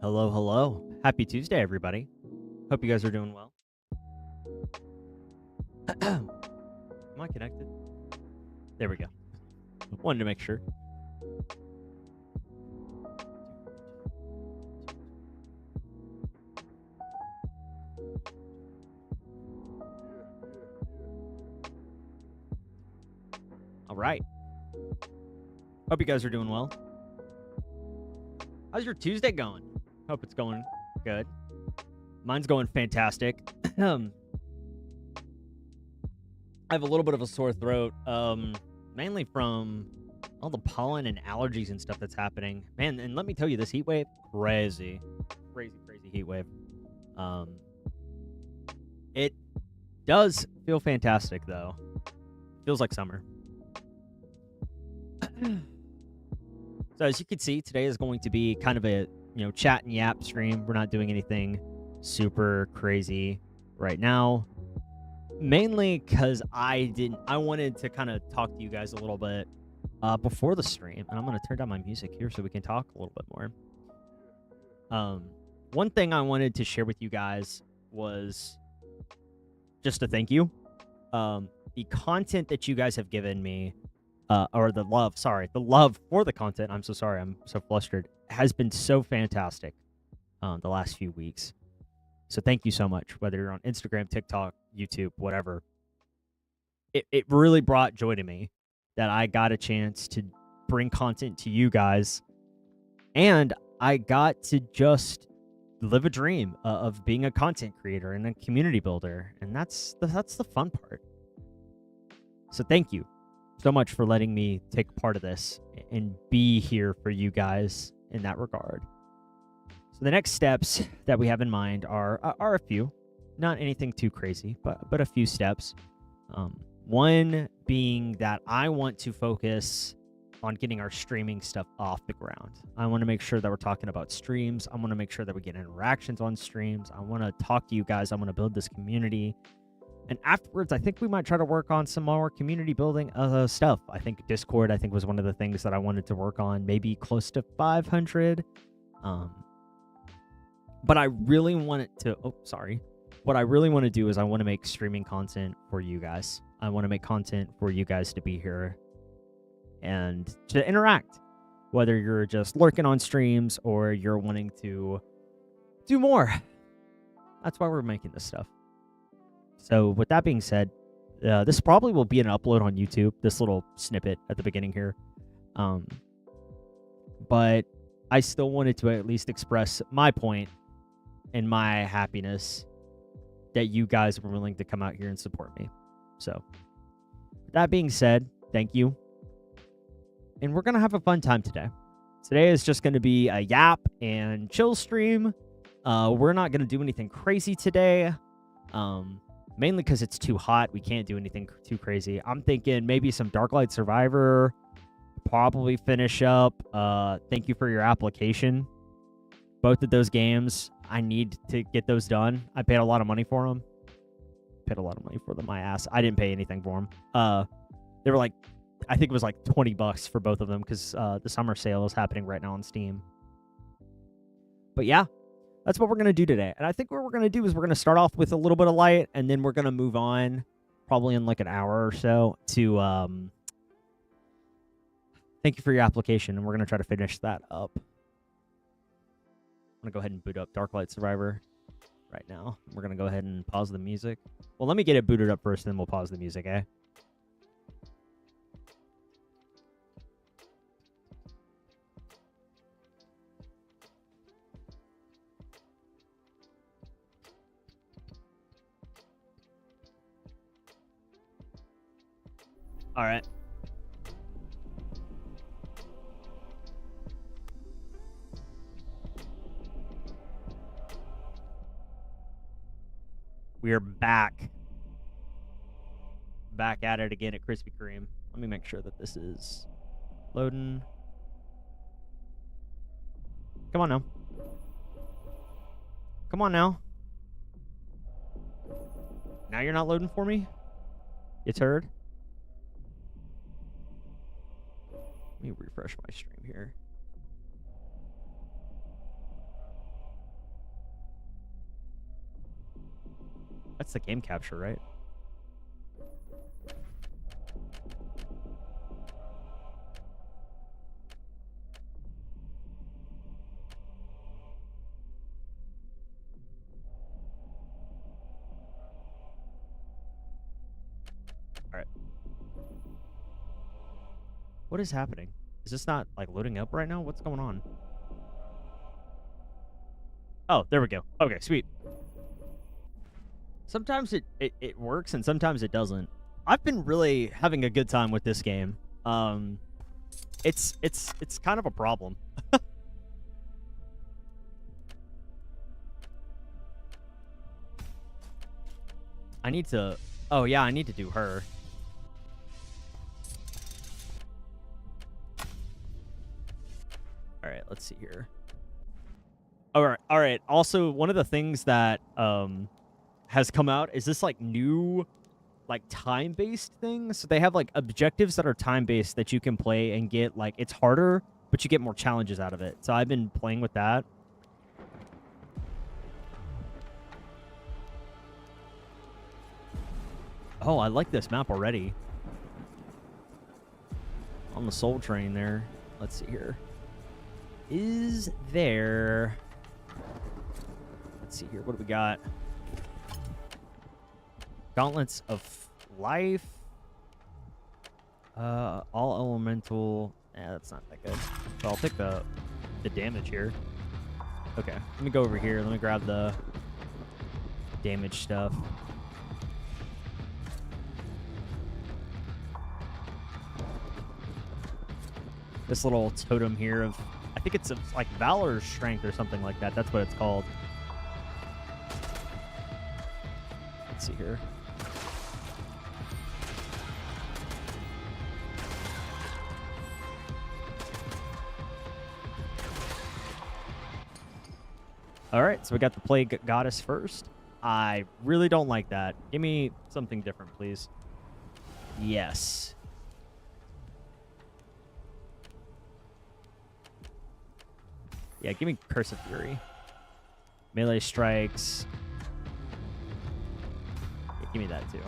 Hello, hello. Happy Tuesday, everybody. Hope you guys are doing well. Am I connected? There we go. Wanted to make sure. All right. Hope you guys are doing well. How's your Tuesday going? Hope it's going good. Mine's going fantastic. I have a little bit of a sore throat, mainly from all the pollen and allergies and stuff that's happening. Man, and let me tell you, this heat wave, crazy heat wave. It does feel fantastic, though. Feels like summer. So as you can see, today is going to be kind of a chat and yap stream. We're not doing anything super crazy right now, mainly because I wanted to kind of talk to you guys a little bit before the stream, and I'm going to turn down my music here so we can talk a little bit more. One thing I wanted to share with you guys was just a thank you. The content that you guys have given me, or the love for the content, I'm so sorry, I'm so flustered, has been so fantastic the last few weeks. So thank you so much, whether you're on Instagram, TikTok, YouTube, whatever. It really brought joy to me that I got a chance to bring content to you guys, and I got to just live a dream of being a content creator and a community builder, and that's the fun part. So thank you so much for letting me take part of this and be here for you guys in that regard. So the next steps that we have in mind are a few, not anything too crazy, but a few steps. One being that I want to focus on getting our streaming stuff off the ground. I want to make sure that we're talking about streams. I want to make sure that we get interactions on streams. I want to talk to you guys. I want to build this community. And afterwards, I think we might try to work on some more community building stuff. I think Discord, was one of the things that I wanted to work on, maybe close to 500. But I really want to, what I really want to do is I want to make streaming content for you guys. I want to make content for you guys to be here and to interact, whether you're just lurking on streams or you're wanting to do more. That's why we're making this stuff. So with that being said, this probably will be an upload on YouTube, this little snippet at the beginning here. But I still wanted to at least express my point and my happiness that you guys were willing to come out here and support me. So with that being said, thank you. And we're going to have a fun time today. Today is just going to be a yap and chill stream. We're not going to do anything crazy today. Mainly because it's too hot. We can't do anything too crazy. I'm thinking maybe some Darklight Survivor. Probably finish up. Thank you for your application. Both of those games, I need to get those done. I paid a lot of money for them. My ass. I didn't pay anything for them. They were like, I think it was like $20 for both of them because the summer sale is happening right now on Steam. But yeah. That's what we're going to do today. And I think what we're going to do is we're going to start off with a little bit of light, and then we're going to move on probably in like an hour or so to thank you for your application, and we're going to try to finish that up. I'm going to go ahead and boot up Darklight Survivor right now. We're going to go ahead and pause the music. Well, let me get it booted up first, then we'll pause the music, eh? All right. We are back. Back at it again at Krispy Kreme. Let me make sure that this is loading. Come on now. Come on now. Now you're not loading for me? You turd? Let me refresh my stream here. the game capture, right? All right. What is happening? Is this not like loading up right now? What's going on? Oh, there we go. Okay, sweet. Sometimes it works and sometimes it doesn't. I've been really having a good time with this game. It's kind of a problem. I need to... Oh, yeah, I need to do her. All right, let's see here. All right. Also, one of the things that has come out is this like new like time-based thing. So they have like objectives that are time-based that you can play and get like it's harder, but you get more challenges out of it. So I've been playing with that. Oh, I like this map already. On the Soul Train there. Let's see here. Is there... Let's see here. What do we got? Gauntlets of Life. All Elemental. Yeah, that's not that good. So I'll take the damage here. Okay. Let me go over here. Let me grab the damage stuff. This little totem here of, I think it's like Valor Strength or something like that. That's what it's called. Let's see here. All right, so we got the Plague Goddess first. I really don't like that. Give me something different, please. Yes. Yeah, give me Curse of Fury. Melee strikes. Yeah, give me that too.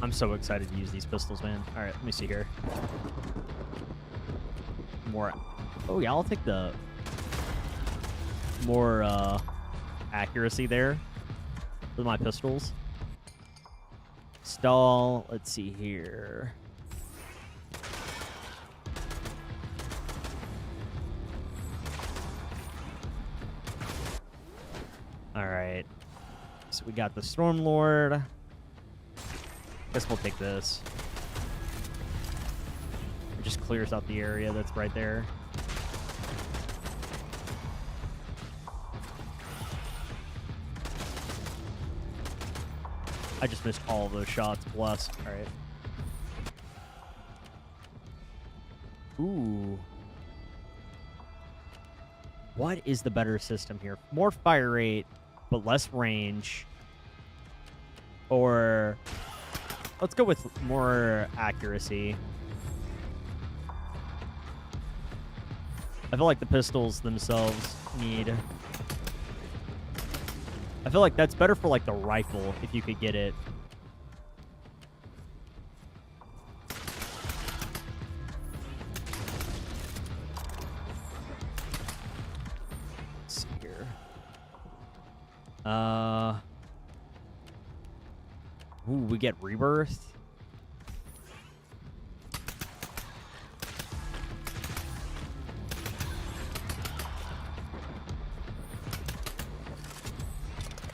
I'm so excited to use these pistols, man. All right, let me see here. More. Oh, yeah, I'll take the more accuracy there with my pistols. Stall. Let's see here. All right. So we got the Stormlord. Guess we'll take this. It just clears out the area that's right there. I just missed all of those shots. Bless. All right. Ooh. What is the better system here? More fire rate, but less range. Or... let's go with more accuracy. I feel like the pistols themselves need... I feel like that's better for like the rifle if you could get it. Let's see here. Ooh, we get Rebirth.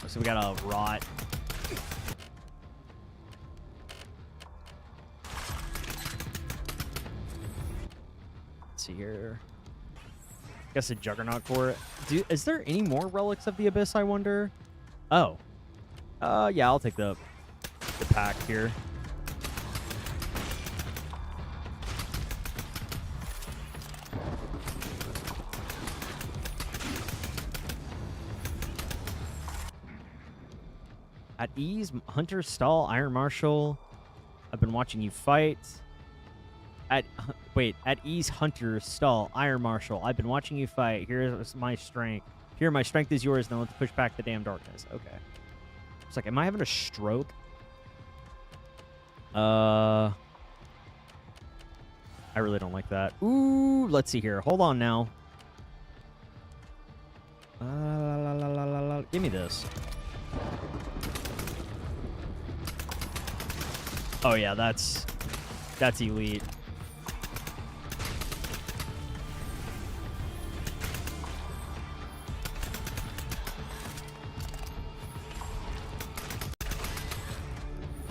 So we got a Rot. Let's see here. Guess a Juggernaut for it. Is there any more Relics of the Abyss, I wonder? Oh. Yeah, I'll take the pack here. At ease, Hunter, Stall, Iron Marshal. I've been watching you fight. At wait, at Ease Hunter Stall, Iron Marshal. I've been watching you fight. Here's my strength. Here, my strength is yours. Now let's push back the damn darkness. Okay. It's like, am I having a stroke? I really don't like that. Ooh, let's see here. Hold on now. Give me this. Oh yeah, that's elite.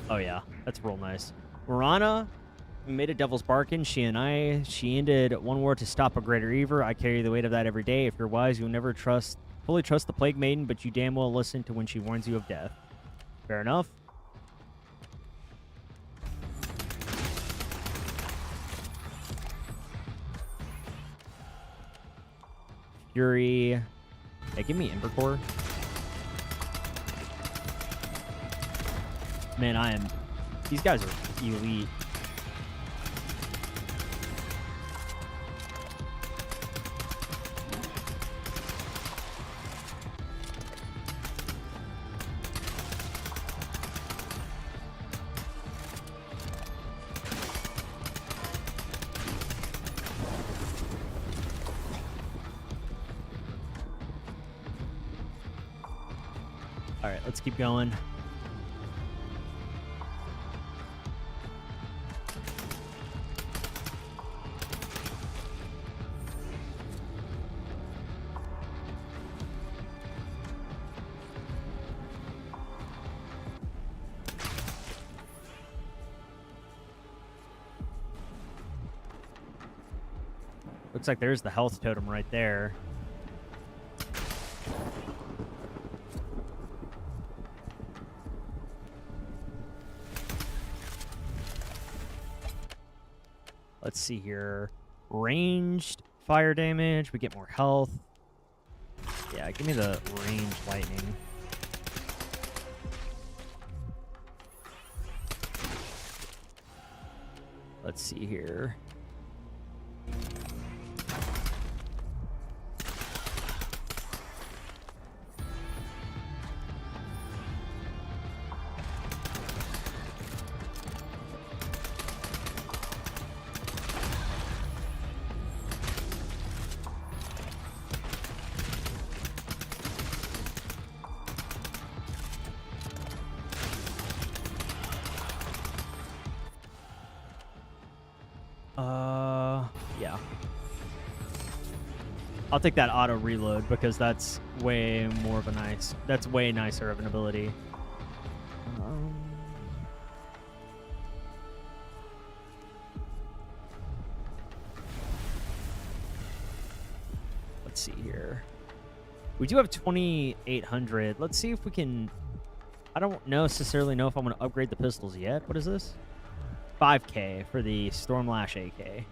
Oh yeah, that's real nice. Mirana made a devil's bargain. She ended one war to stop a greater evil. I carry the weight of that every day. If you're wise, you'll never fully trust the Plague Maiden, but you damn well listen to when she warns you of death. Fair enough. Fury. Hey, give me Ember Core. Man, these guys are elite. All right, let's keep going. Looks like there's the health totem right there. Let's see here. Ranged fire damage. We get more health. Yeah, give me the ranged lightning. Let's see here. Yeah. I'll take that auto reload because that's way more of a that's way nicer of an ability. Let's see here. We do have 2,800. Let's see if we can. I don't necessarily know if I'm going to upgrade the pistols yet. What is this? 5K for the Stormlash AK.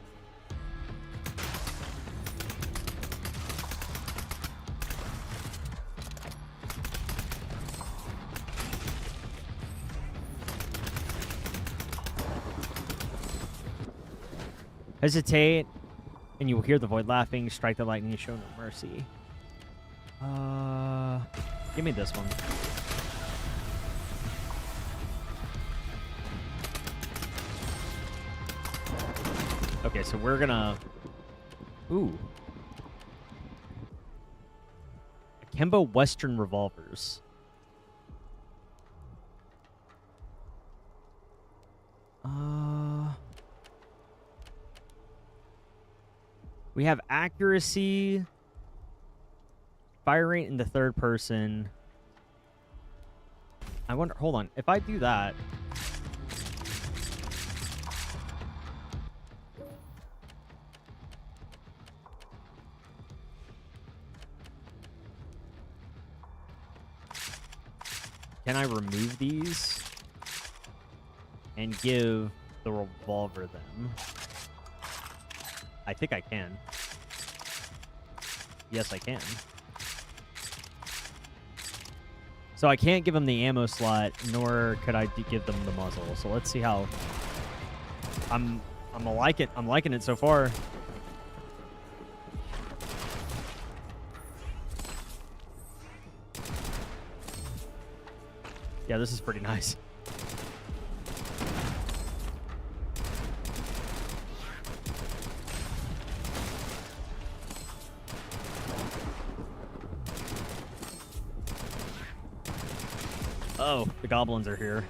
Hesitate, and you will hear the void laughing. Strike the lightning and show no mercy. Give me this one. Okay, so we're gonna... Ooh. Akimbo Western Revolvers. We have accuracy, fire rate in the third person. I wonder, hold on, if I do that... Can I remove these and give the revolver them? I think I can. Yes, I can. So I can't give them the ammo slot, nor could I give them the muzzle. So let's see how... I'm liking it so far. Yeah, this is pretty nice. Oh, the goblins are here.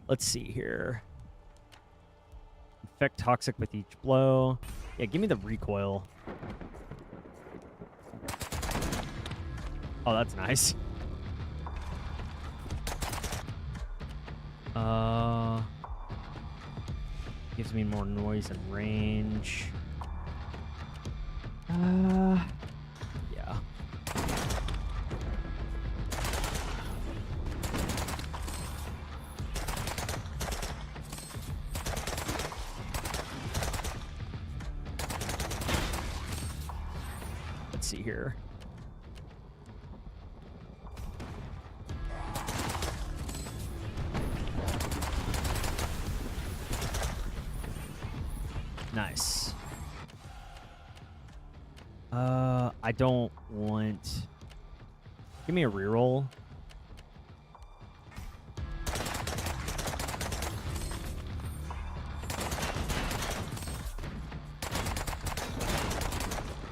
Let's see here. Infect toxic with each blow. Yeah, give me the recoil. Oh, that's nice. Gives me more noise and range. Yeah. Let's see here. Nice. I don't want... Give me a reroll.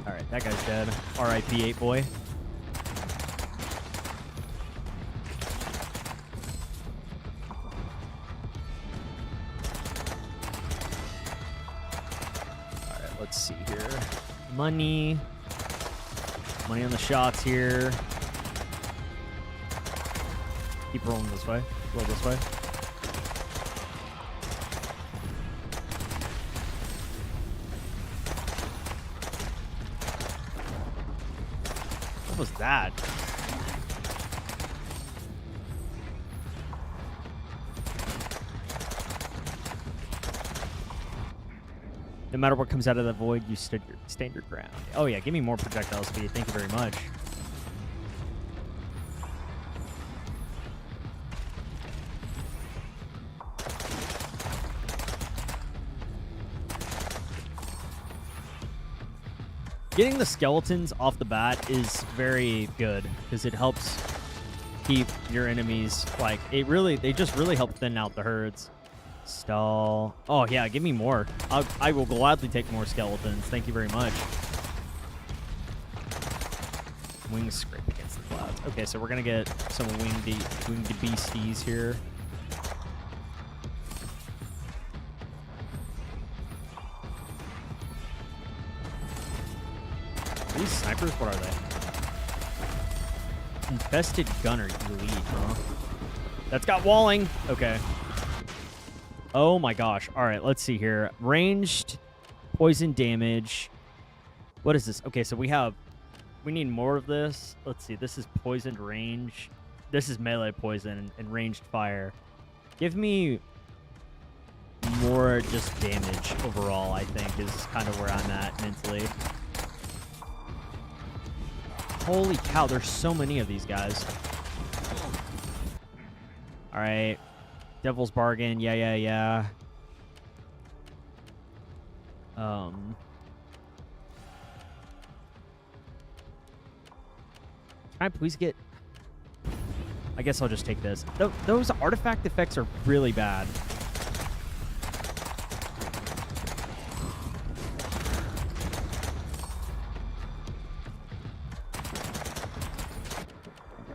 Alright, that guy's dead. R.I.P. 8-boy. Let's see here. Money. Money on the shots here. Keep rolling this way. Roll this way. What was that? No matter what comes out of the void, you stand your ground. Oh yeah, give me more projectile speed. Thank you very much. Getting the skeletons off the bat is very good because it helps keep your enemies, like, they just really help thin out the herds. Stall. Oh, yeah, give me more. I will gladly take more skeletons. Thank you very much. Wings scrape against the clouds. Okay, so we're going to get some winged beasties here. Are these snipers? What are they? Infested gunner elite, huh? That's got walling. Okay. Oh my gosh. All right, let's see here. Ranged poison damage. What is this? Okay, so we need more of this. Let's see. This is poisoned range. This is melee poison and ranged fire. Give me more just damage overall, I think, is kind of where I'm at mentally. Holy cow, there's so many of these guys. All right. Devil's Bargain, yeah. Can I please get... I guess I'll just take this. Those artifact effects are really bad.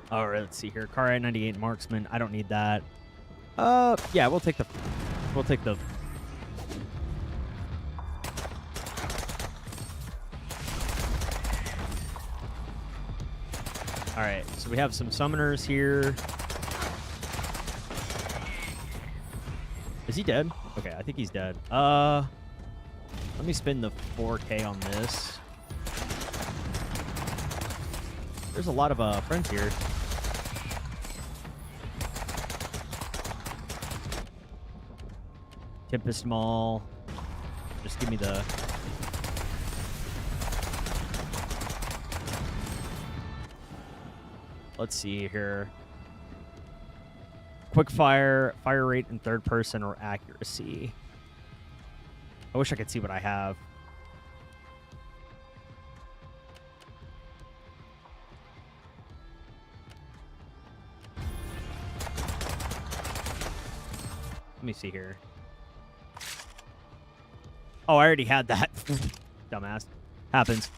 All right, let's see here. Car 98 marksman. I don't need that. Yeah, we'll take the. All right, so we have some summoners here. Is he dead? Okay, I think he's dead. Let me spend the 4K on this. There's a lot of friends here. Tempest Maul. Just give me the... Let's see here. Quick fire, fire rate in third person, or accuracy. I wish I could see what I have. Let me see here. Oh, I already had that. Dumbass. Happens.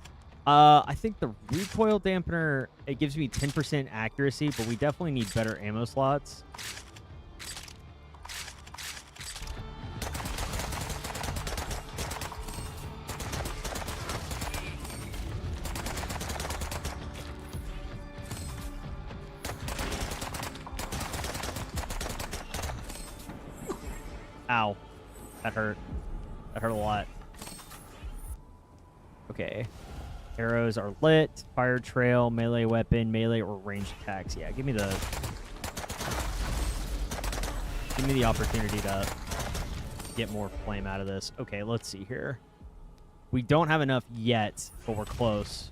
I think the recoil dampener, it gives me 10% accuracy, but we definitely need better ammo slots. Ow. That hurt. That hurt a lot. Okay. Arrows are lit. Fire trail, melee weapon, melee or ranged attacks. Yeah, give me the opportunity to get more flame out of this. Okay, let's see here. We don't have enough yet, but we're close.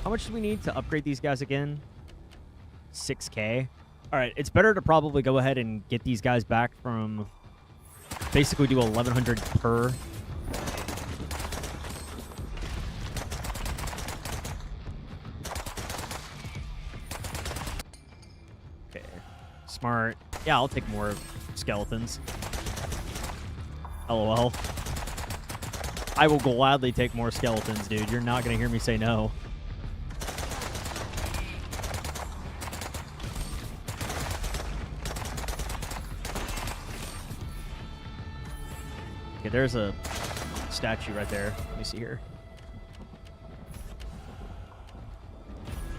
How much do we need to upgrade these guys again? 6K. All right, it's better to probably go ahead and get these guys back from... Basically do 1,100 per. Okay. Smart. Yeah, I'll take more skeletons. LOL. I will gladly take more skeletons, dude. You're not going to hear me say no. Okay, there's a statue right there. Let me see here.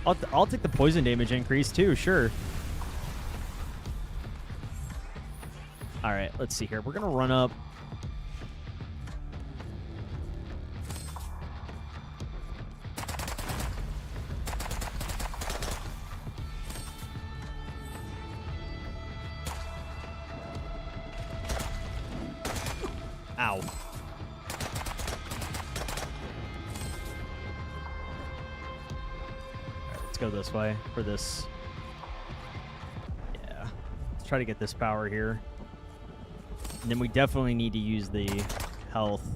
I'll take the poison damage increase too, sure. All right, let's see here. We're gonna run up. Ow. All right, let's go this way for this. Yeah. Let's try to get this power here. And then we definitely need to use the health.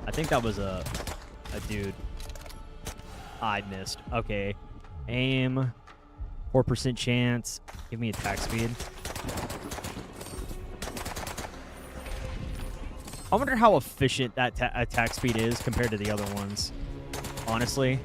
I think that was a dude. I missed. Okay. Aim. 4% chance. Give me attack speed. I wonder how efficient that attack speed is compared to the other ones. Honestly.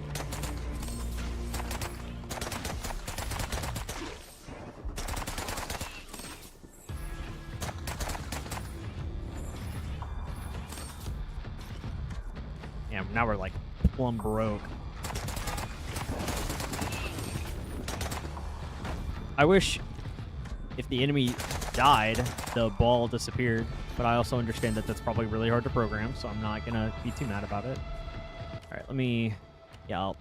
Yeah, now we're like plumb broke. I wish if the enemy died, the ball disappeared, but I also understand that that's probably really hard to program, so I'm not going to be too mad about it. All right, let me... Yeah, I'll...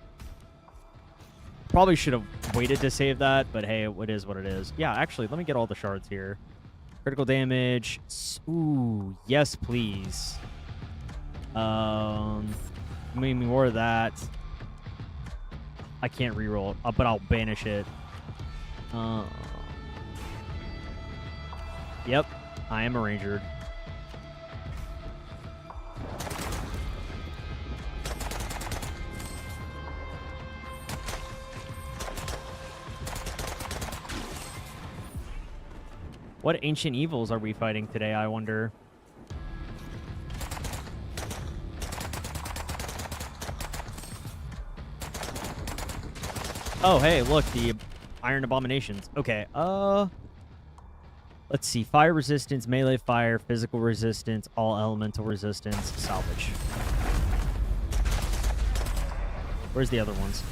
Probably should have waited to save that, but hey, it is what it is. Yeah, actually, let me get all the shards here. Critical damage. Ooh, yes, please. Maybe more of that. I can't reroll, but I'll banish it. Yep, I am a ranger. What ancient evils are we fighting today, I wonder? Oh, hey, look, the Iron Abominations. Okay, let's see. Fire resistance, melee fire, physical resistance, all elemental resistance, salvage. Where's the other ones?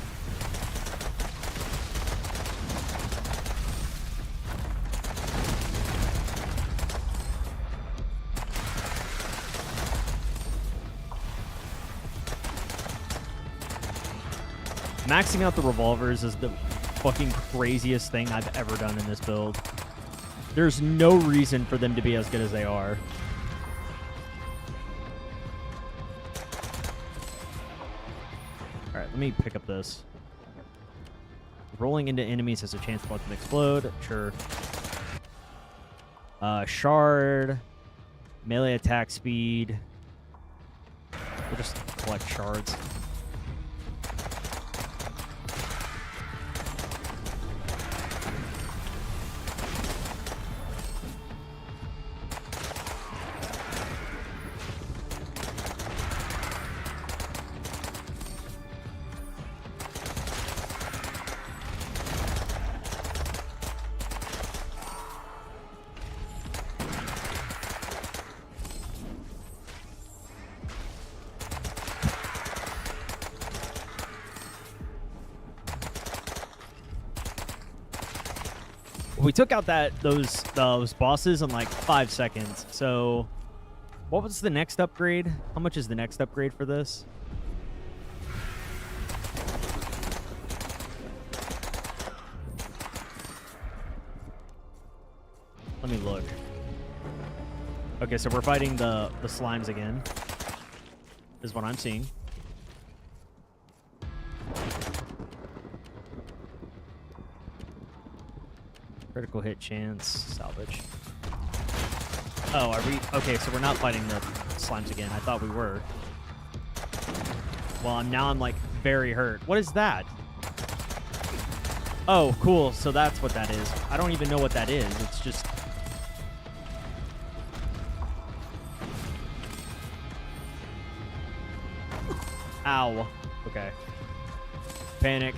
Maxing out the revolvers is the fucking craziest thing I've ever done in this build. There's no reason for them to be as good as they are. Alright, let me pick up this. Rolling into enemies has a chance to let them explode. Sure. Shard. Melee attack speed. We'll just collect shards. We took out those bosses in like 5 seconds. So what was the next upgrade? How much is the next upgrade for this? Let me look. Okay, so we're fighting the slimes again, is what I'm seeing. Critical hit chance, salvage. Oh, are we? Okay, so we're not fighting the slimes again. I thought we were. Well, now I'm like very hurt. What is that? Oh, cool. So that's what that is. I don't even know what that is. It's just... Ow. Okay. Panic.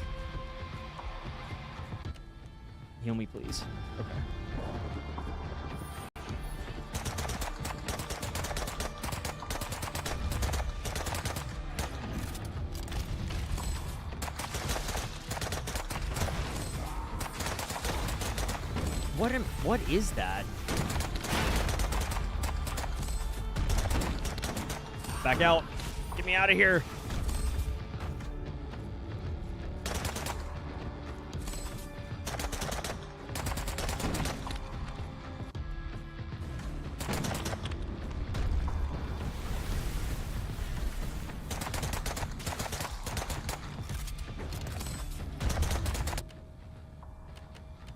Heal me, please. Okay. What is that? Back out. Get me out of here.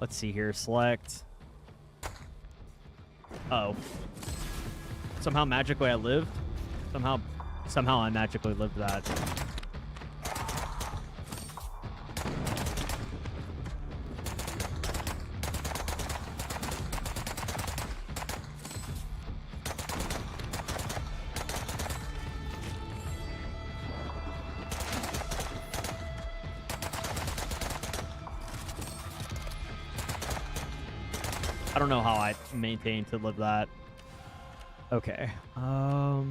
Let's see here. Select. Oh. Somehow magically I lived? Somehow I magically lived that. I don't know how I maintained to live that. Okay. Yeah,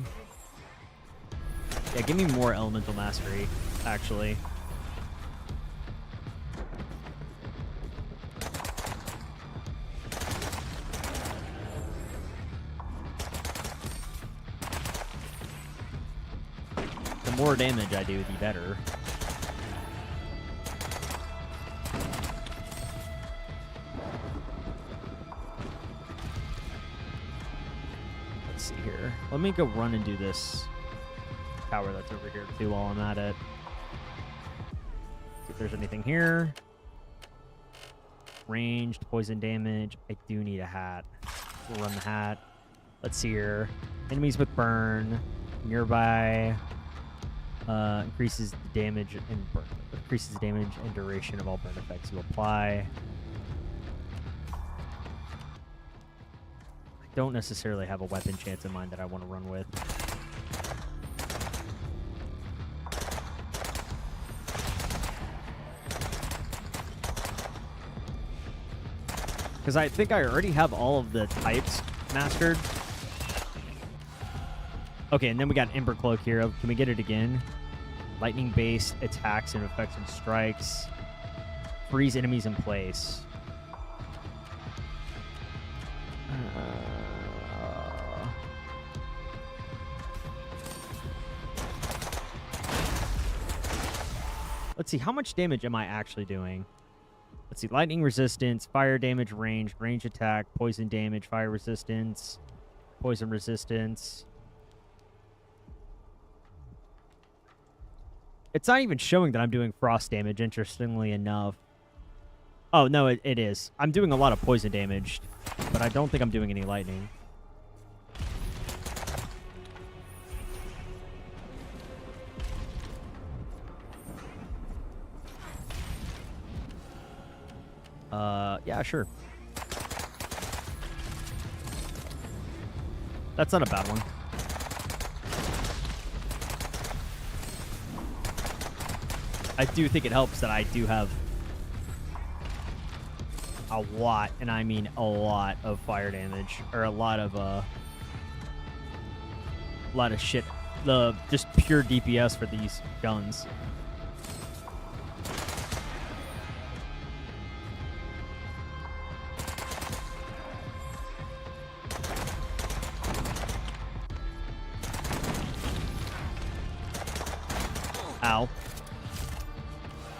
give me more elemental mastery, actually. The more damage I do, the better. Here. Let me go run and do this tower that's over here too while I'm at it. See if there's anything here. Ranged, poison damage. I do need a hat. We'll run the hat. Let's see here. Enemies with burn. Nearby. Increases the damage and duration of all burn effects you apply. Don't necessarily have a weapon chance in mind that I want to run with. Because I think I already have all of the types mastered. Okay, and then we got Ember Cloak here. Can we get it again? Lightning-based attacks and effects and strikes. Freeze enemies in place. Let's see, how much damage am I actually doing? Let's see, lightning resistance, fire damage, range attack, poison damage, fire resistance, poison resistance. It's not even showing that I'm doing frost damage, interestingly enough. Oh, no, it is. I'm doing a lot of poison damage, but I don't think I'm doing any lightning. Yeah, sure. That's not a bad one. I do think it helps that I do have a lot, and I mean a lot of fire damage, or a lot of shit. Just pure DPS for these guns. Ow.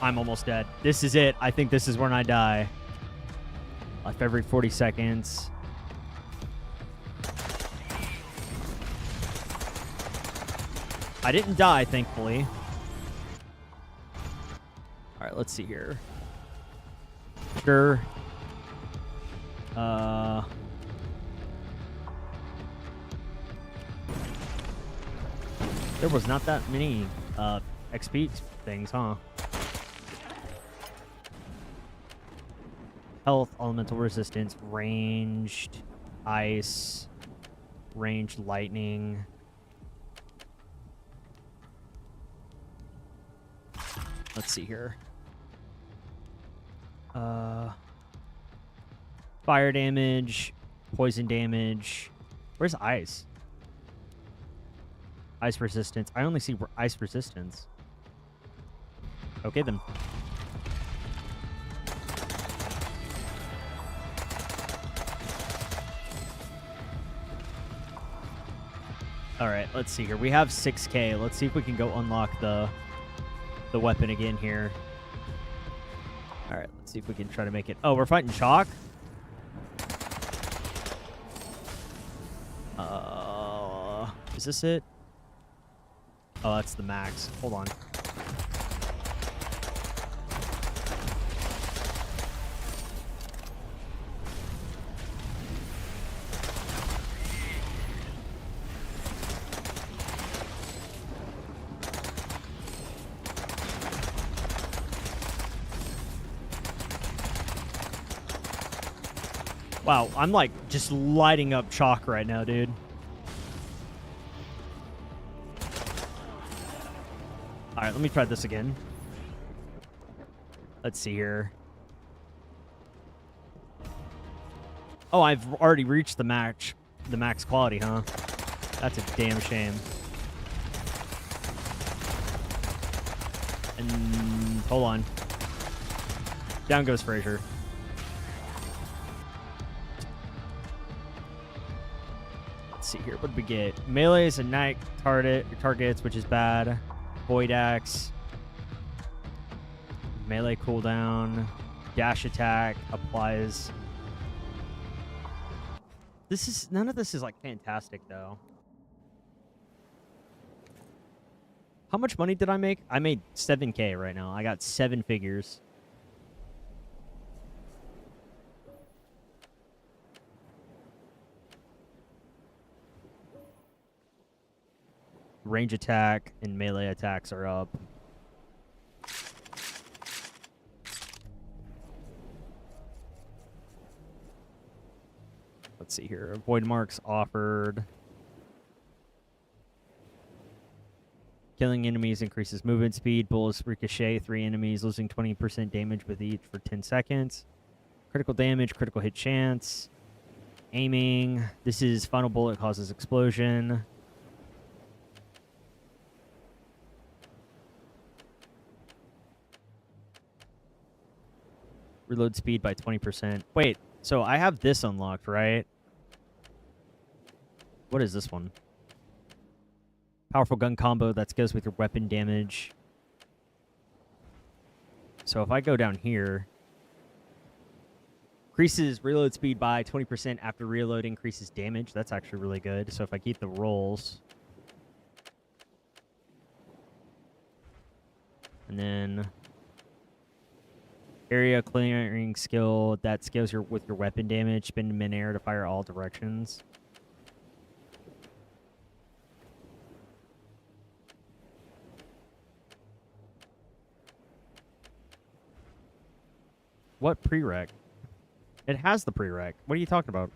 I'm almost dead. This is it. I think this is when I die. Life every 40 seconds. I didn't die, thankfully. All right, let's see here. Sure. There was not that many XP things, huh? Health, elemental resistance, ranged ice, ranged lightning. Let's see here. Fire damage, poison damage. Where's ice? Ice resistance. I only see ice resistance. Okay, then. All right, let's see here. We have 6K. Let's see if we can go unlock the weapon again here. All right, let's see if we can try to make it. Oh, we're fighting Chalk? Is this it? Oh, that's the max. Hold on. Wow, I'm like just lighting up Chalk right now, dude. All right, let me try this again. Let's see here. Oh, I've already reached the max quality, huh? That's a damn shame. And hold on. Down goes Fraser. Let's see here. What did we get? Melees and night targets, which is bad. Void Axe. Melee cooldown. Dash attack applies. None of this is like fantastic though. How much money did I make? I made 7K right now. I got 7 figures. Range attack and melee attacks are up. Let's see here. Void marks offered. Killing enemies increases movement speed. Bullets ricochet 3 enemies, losing 20% damage with each for 10 seconds. Critical damage, critical hit chance. Aiming. This is final bullet causes explosion. Reload speed by 20%. Wait, so I have this unlocked, right? What is this one? Powerful gun combo that goes with your weapon damage. so if I go down here, increases reload speed by 20% after reload, increases damage. That's actually really good. So if I keep the rolls, and then area clearing skill that scales with your weapon damage. Spin midair to fire all directions. What prereq? It has the prereq. What are you talking about?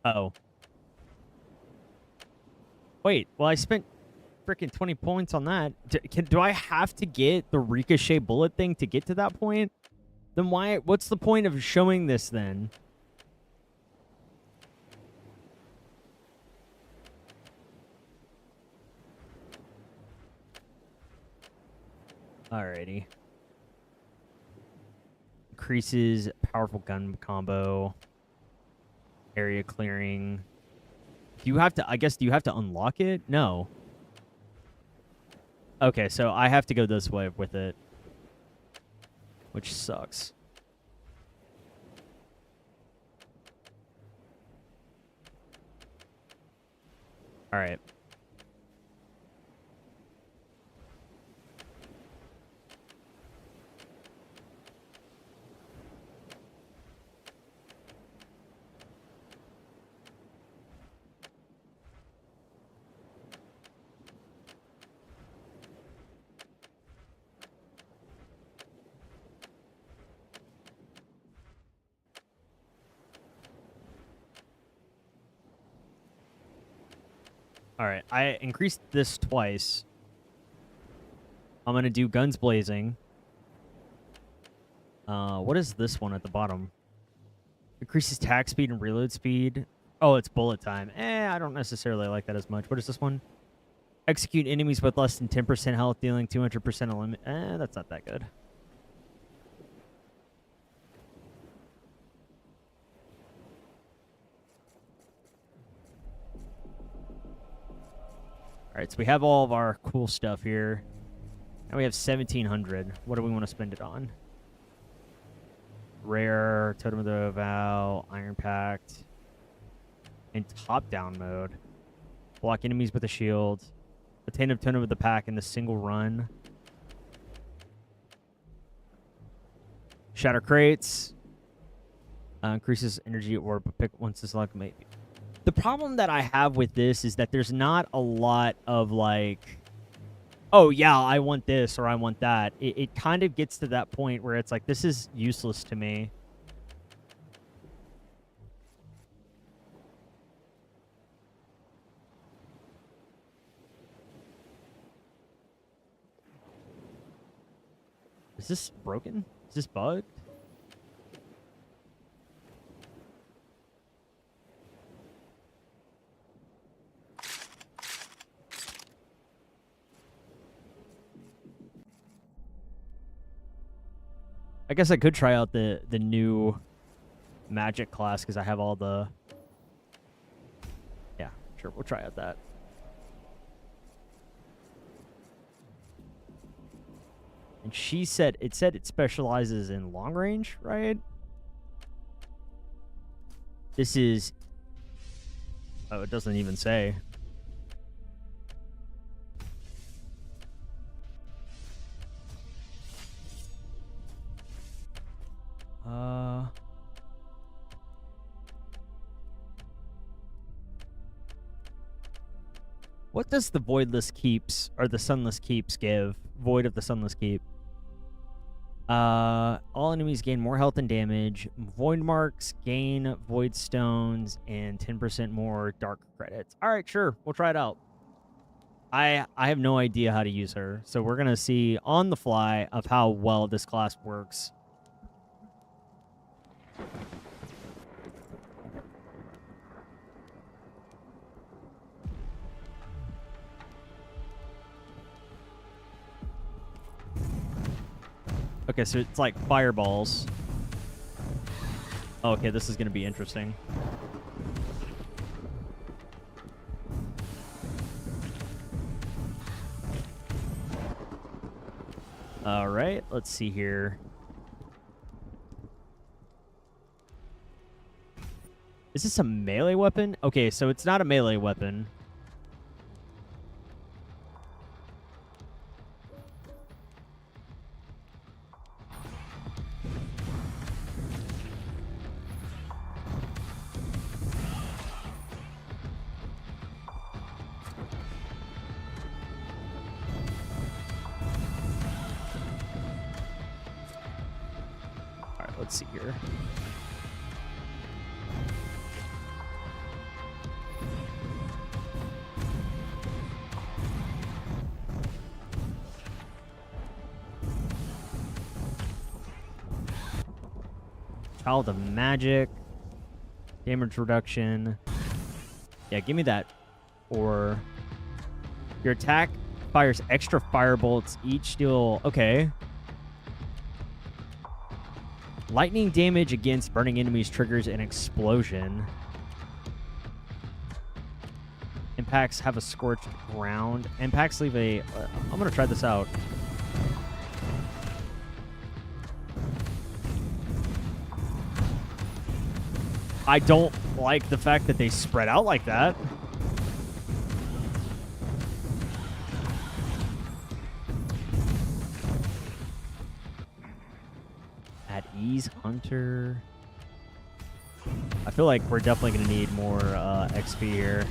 Oh. Wait, well, I spent freaking 20 points on that. Do I have to get the ricochet bullet thing to get to that point? Then what's the point of showing this then? Alrighty. Increases powerful gun combo. Area clearing. Do you have to, I guess, do you have to unlock it? No. Okay, so I have to go this way with it. Which sucks. Alright. Alright, I increased this twice. I'm going to do guns blazing. What is this one at the bottom? Increases attack speed and reload speed. Oh, it's bullet time. I don't necessarily like that as much. What is this one? Execute enemies with less than 10% health, dealing 200% limit. That's not that good. Alright, so we have all of our cool stuff here. Now we have 1,700. What do we want to spend it on? Rare, Totem of the Vow, Iron Pact, and top-down mode. Block enemies with a shield. Attain a Totem of the Pack in the single run. Shatter crates. Increases energy or pick once this luck maybe. The problem that I have with this is that there's not a lot of like, oh yeah, I want this or I want that. It kind of gets to that point where it's like, this is useless to me. Is this broken? Is this bugged? I guess I could try out the new magic class because I have all the... Yeah, sure, we'll try out that. And she said, it specializes in long range, right? This is... Oh, it doesn't even say. What does the Voidless Keeps, or the Sunless Keeps give? Void of the Sunless Keep. All enemies gain more health and damage. Void marks gain void stones and 10% more dark credits. All right, sure. We'll try it out. I have no idea how to use her, so we're going to see on the fly of how well this class works. Okay, so it's like fireballs. Okay, this is going to be interesting. All right, let's see here. Is this a melee weapon? Okay, so it's not a melee weapon. All right, let's see here. Child of Magic. Damage reduction. Yeah, give me that. Or your attack fires extra firebolts. Each deal... Okay. Lightning damage against burning enemies triggers an explosion. Impacts have a scorched ground. Impacts leave a... I'm going to try this out. I don't like the fact that they spread out like that. At ease, Hunter. I feel like we're definitely going to need more XP here.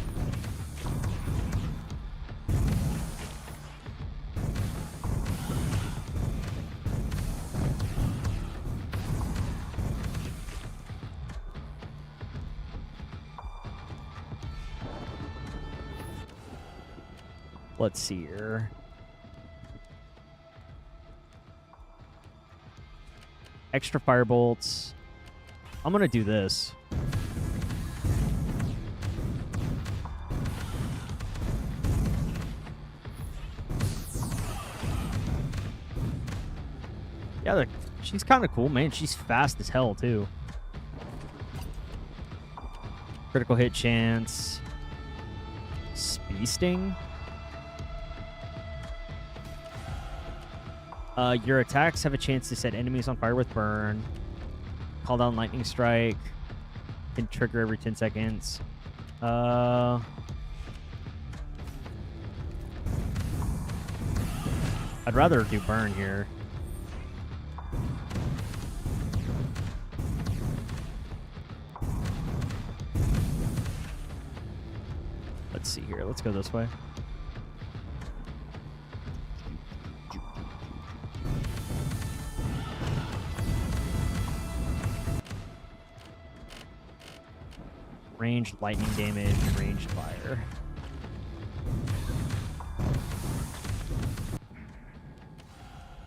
Let's see here. Extra firebolts. I'm going to do this. Yeah, she's kind of cool, man. She's fast as hell, too. Critical hit chance. Speasting. Your attacks have a chance to set enemies on fire with burn. Call down lightning strike. Can trigger every 10 seconds. I'd rather do burn here. Let's see here. Let's go this way. Ranged lightning damage, ranged fire.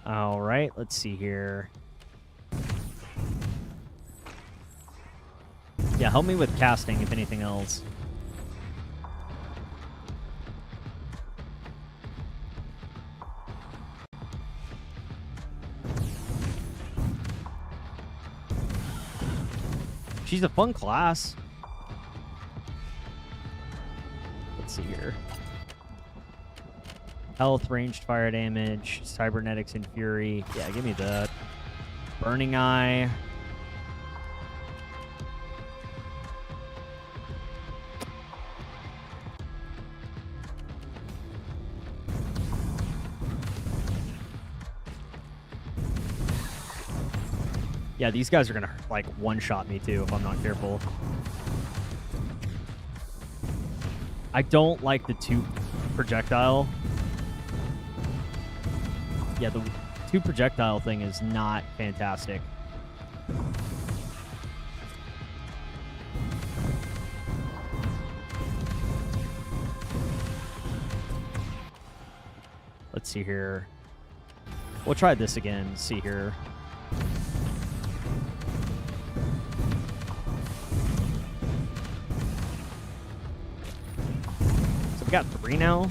All right, let's see here. Yeah, help me with casting, if anything else. She's a fun class. Let's see here. Health, ranged fire damage, cybernetics and fury. Yeah, give me that. Burning eye. Yeah, these guys are gonna like one-shot me too if I'm not careful. I don't like the 2 projectile. Yeah, the 2 projectile thing is not fantastic. Let's see here. We'll try this again. See here. So we got 3 now.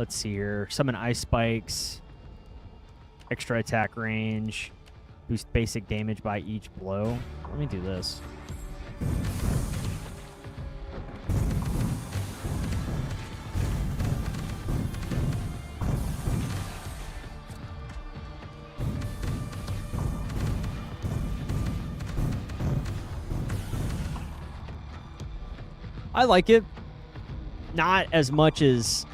Let's see here. Summon ice spikes. Extra attack range. Boost basic damage by each blow. Let me do this. I like it. Not as much as...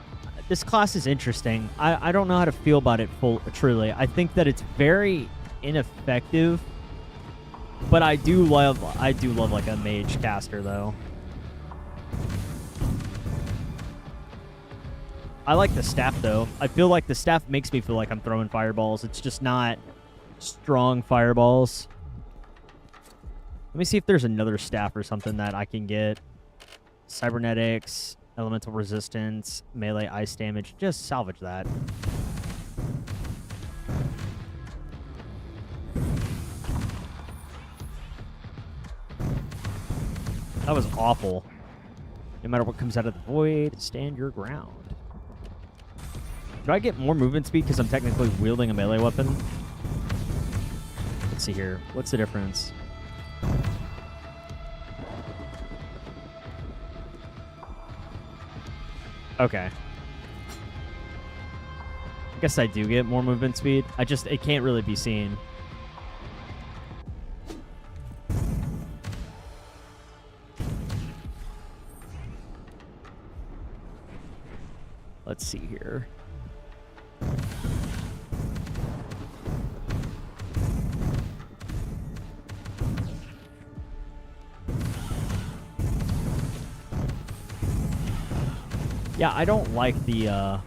This class is interesting. I don't know how to feel about it truly. I think that it's very ineffective, but I do love like a mage caster though. I like the staff though. I feel like the staff makes me feel like I'm throwing fireballs. It's just not strong fireballs. Let me see if there's another staff or something that I can get. Cybernetics, elemental resistance, melee ice damage. Just salvage that. That was awful. No matter what comes out of the void, stand your ground. Do I get more movement speed because I'm technically wielding a melee weapon? Let's see here. What's the difference? Okay. I guess I do get more movement speed. It can't really be seen. Let's see here. Yeah, I don't like the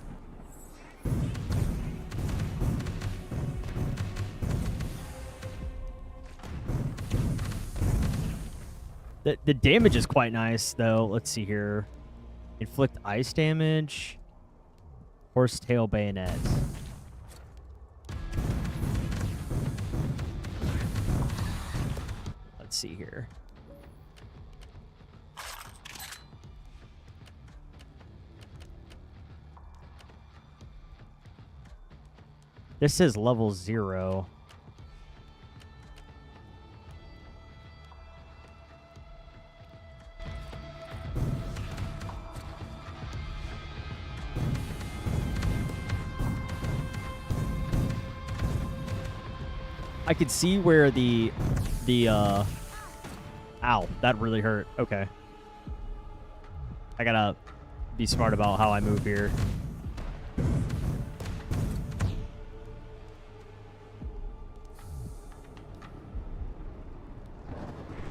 the damage is quite nice though. Let's see here. Inflict ice damage. Horsetail bayonet. Let's see here. This is level 0. I could see where the ow, that really hurt. Okay. I gotta be smart about how I move here.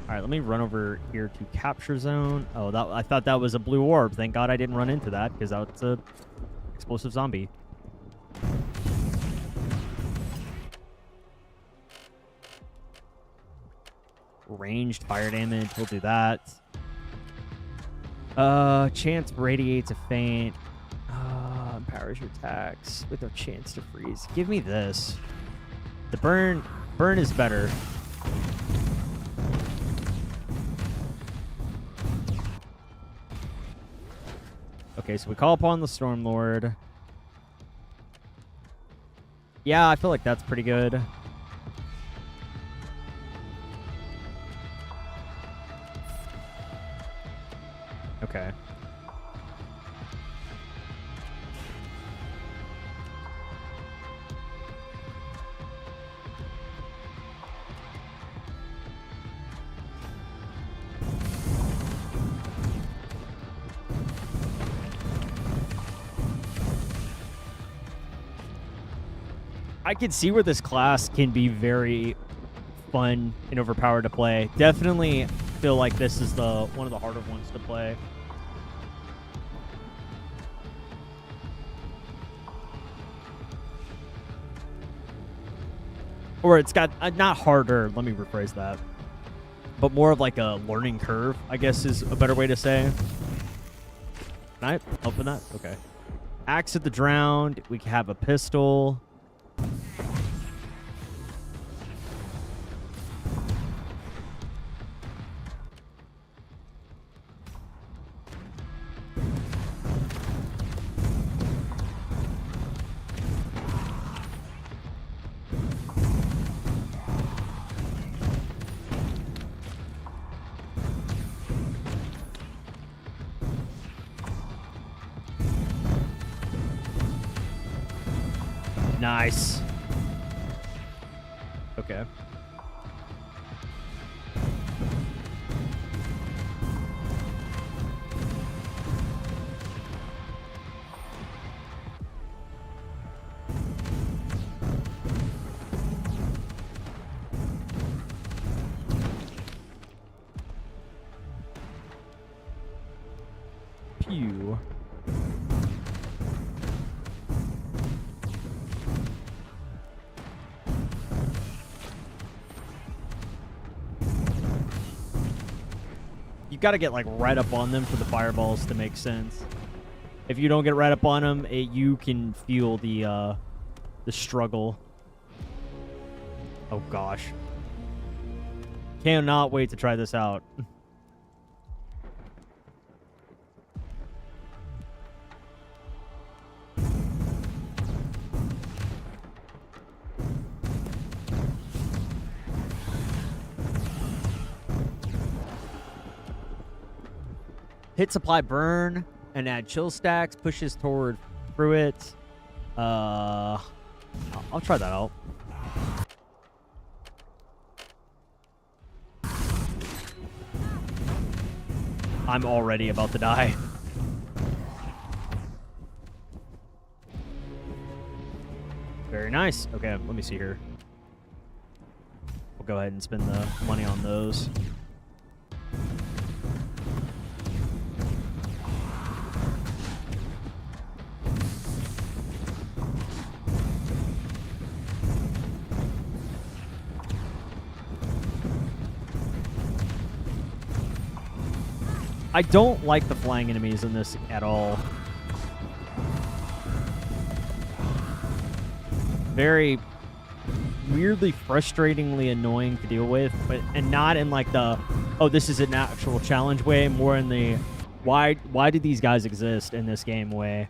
All right, let me run over here to capture zone. Oh, I thought that was a blue orb. Thank God I didn't run into that because that's a explosive zombie. Ranged fire damage. We'll do that. Chance radiates a feint. Empowers your attacks with a chance to freeze. Give me this. The burn is better. Okay, so we call upon the Stormlord. Yeah, I feel like that's pretty good. Okay. I can see where this class can be very fun and overpowered to play. Definitely feel like this is one of the harder ones to play. Or it's got, not harder, let me rephrase that, but more of like a learning curve, I guess is a better way to say. Can I help with that? Okay. Axe of the Drowned. We can have a pistol. Nice. Okay. Pew. You got to get like right up on them for the fireballs to make sense. If you don't get right up on them, you can feel the struggle. Oh gosh. Cannot wait to try this out. Hit supply burn and add chill stacks, pushes toward through it. I'll try that out. I'm already about to die. Very nice. Okay, let me see here. We'll go ahead and spend the money on those. I don't like the flying enemies in this at all. Very weirdly, frustratingly annoying to deal with, and not in like the, oh, this is an actual challenge way, more in the, why do these guys exist in this game way.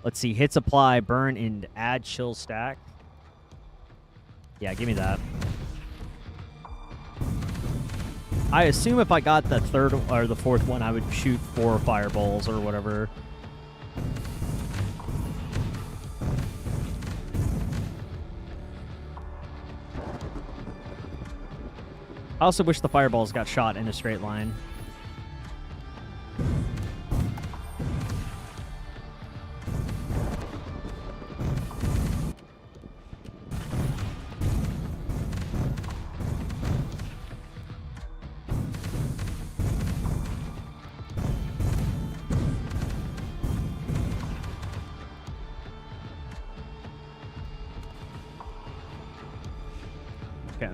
Let's see, hit supply, burn, and add chill stack. Yeah, give me that. I assume if I got the third or the fourth one, I would shoot 4 fireballs or whatever. I also wish the fireballs got shot in a straight line. Okay.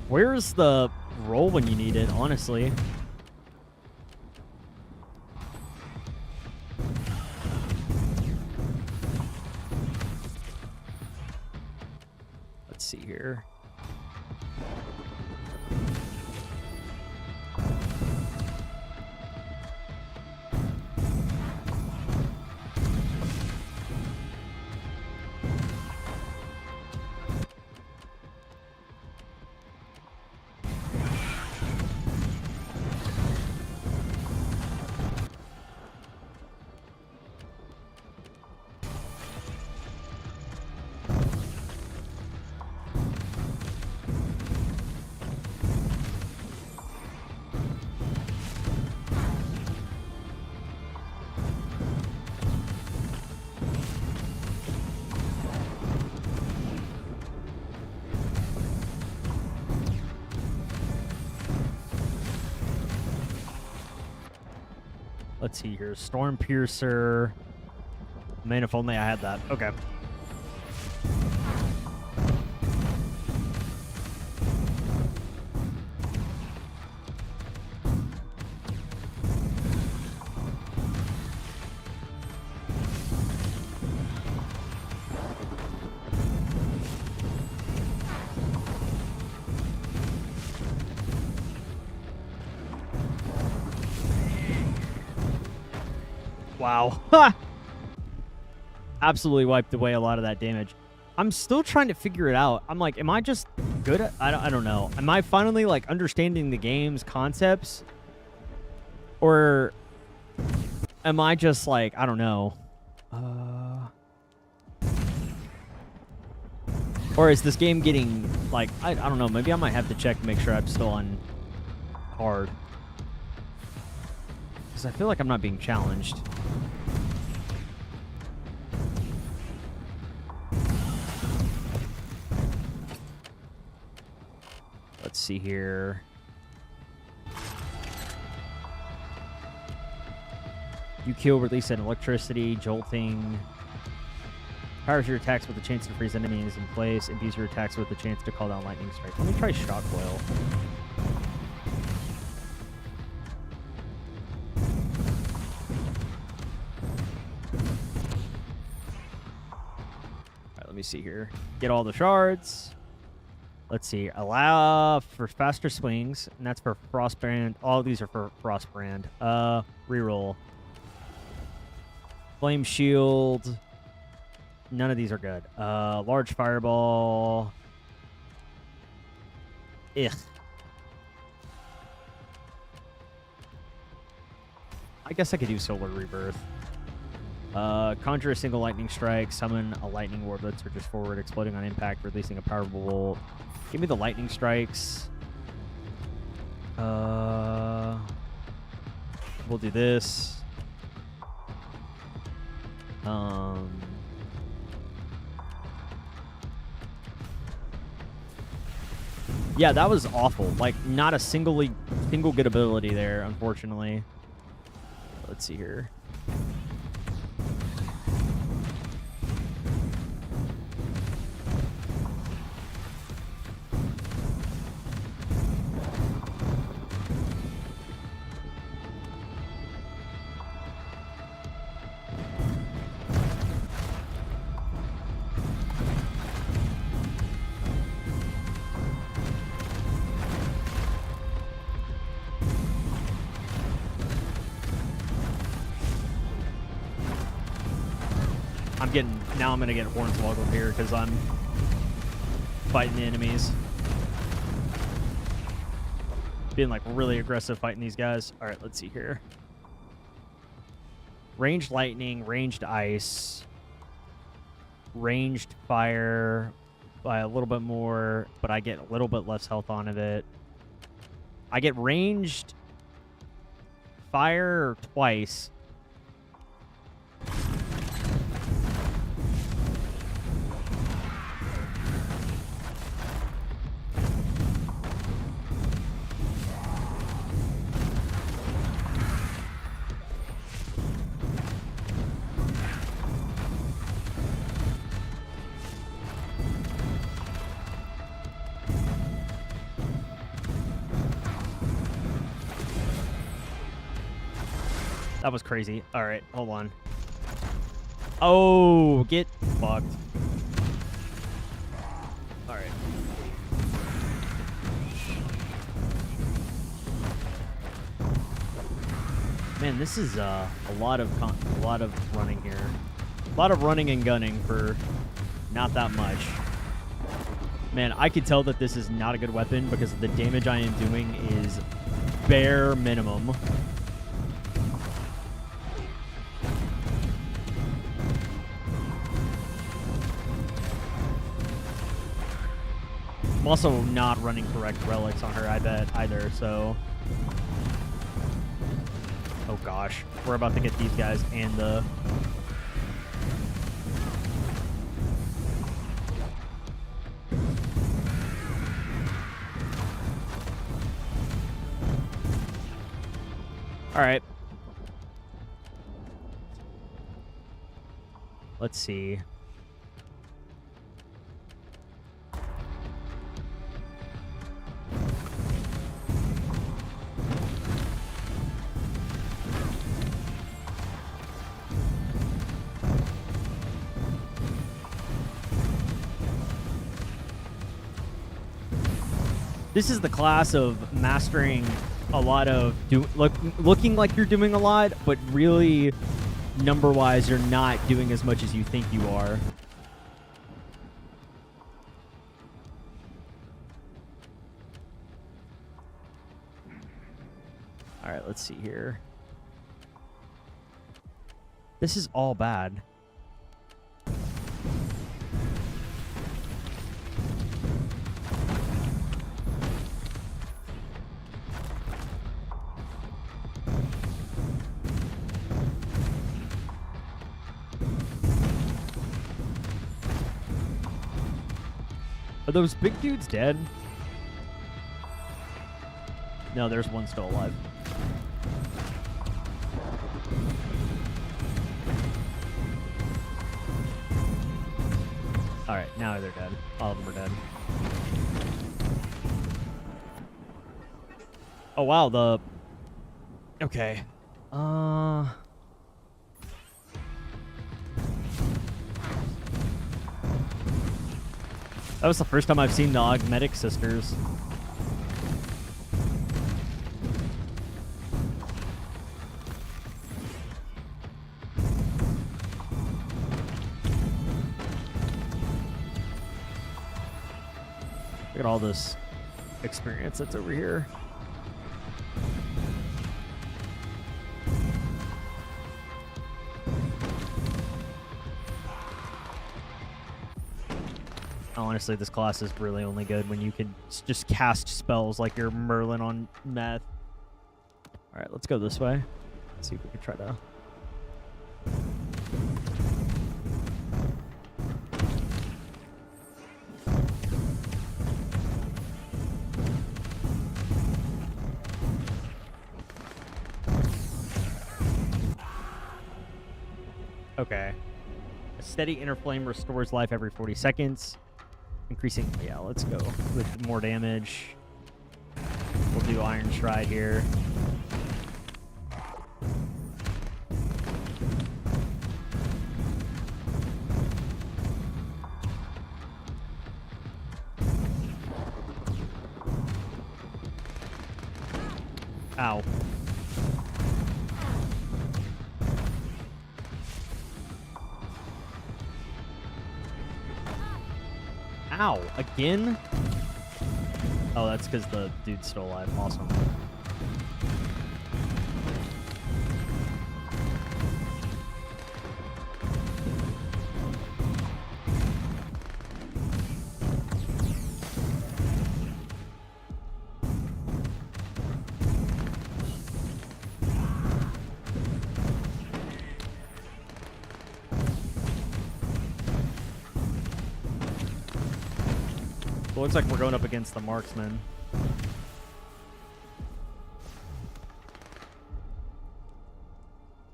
Where's the roll when you need it, honestly? Let's see here. Let's see here. Storm Piercer. Man, if only I had that. Okay. Wow. Ha! Absolutely wiped away a lot of that damage. I'm still trying to figure it out. I'm like, am I just good at... I don't know. Am I finally, like, understanding the game's concepts? Or am I just, like, I don't know. Or is this game getting, like... I don't know. Maybe I might have to check to make sure I'm still on hard. Because I feel like I'm not being challenged. Let's see here. You kill, release an electricity, jolting. Powers your attacks with a chance to freeze enemies in place. Imbues your attacks with a chance to call down lightning strike. Let me try shock coil. Alright, let me see here. Get all the shards. Let's see. Allow for faster swings, and that's for Frostbrand. All of these are for Frostbrand. Reroll. Flame shield. None of these are good. Large fireball. Ugh. I guess I could do solar rebirth. Conjure a single lightning strike. Summon a lightning orb that surges forward, exploding on impact, releasing a powerful bolt. Give me the lightning strikes. We'll do this. Yeah, that was awful. Like, not a single good ability there, unfortunately. Let's see here. Now I'm gonna get Hornswoggled here because I'm fighting the enemies. Being like really aggressive fighting these guys. Alright, let's see here. Ranged lightning, ranged ice, ranged fire by a little bit more, but I get a little bit less health on of it. I get ranged fire twice. That was crazy. All right, hold on. Oh, get fucked. All right. Man, this is a lot of running here. A lot of running and gunning for not that much. Man, I could tell that this is not a good weapon because the damage I am doing is bare minimum. I'm also not running correct relics on her, I bet, either, so... Oh gosh. We're about to get these guys and the... Alright. Let's see. This is the class of mastering a lot of looking like you're doing a lot, but really number-wise you're not doing as much as you think you are. All right, let's see here. This is all bad. Are those big dudes dead? No, there's one still alive. Alright, now they're dead. All of them are dead. Oh, wow, Okay. That was the first time I've seen the Augmetic Sisters. Look at all this experience that's over here. Honestly, this class is really only good when you can just cast spells like you're Merlin on meth. All right, let's go this way. Let's see if we can try to... Okay. A steady inner flame restores life every 40 seconds. Increasing, yeah, let's go with more damage. We'll do Iron Stride here. Ow. Ow, again? Oh, that's because the dude's still alive. Awesome. It looks like we're going up against the marksman. I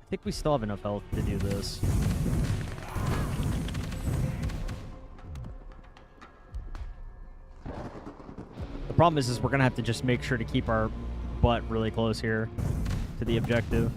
think we still have enough health to do this. The problem is we're going to have to just make sure to keep our butt really close here to the objective.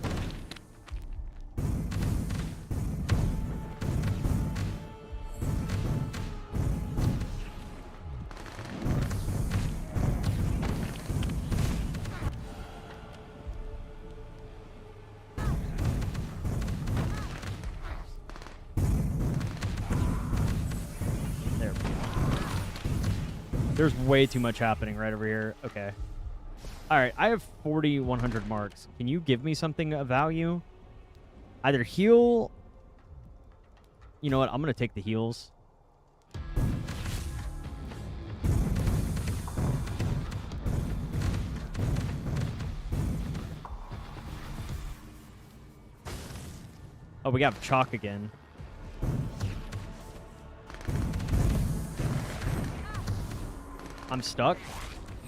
There's way too much happening right over here. Okay. All right, I have 4,100 marks. Can you give me something of value? Either heal... You know what? I'm going to take the heals. Oh, we got chalk again. I'm stuck.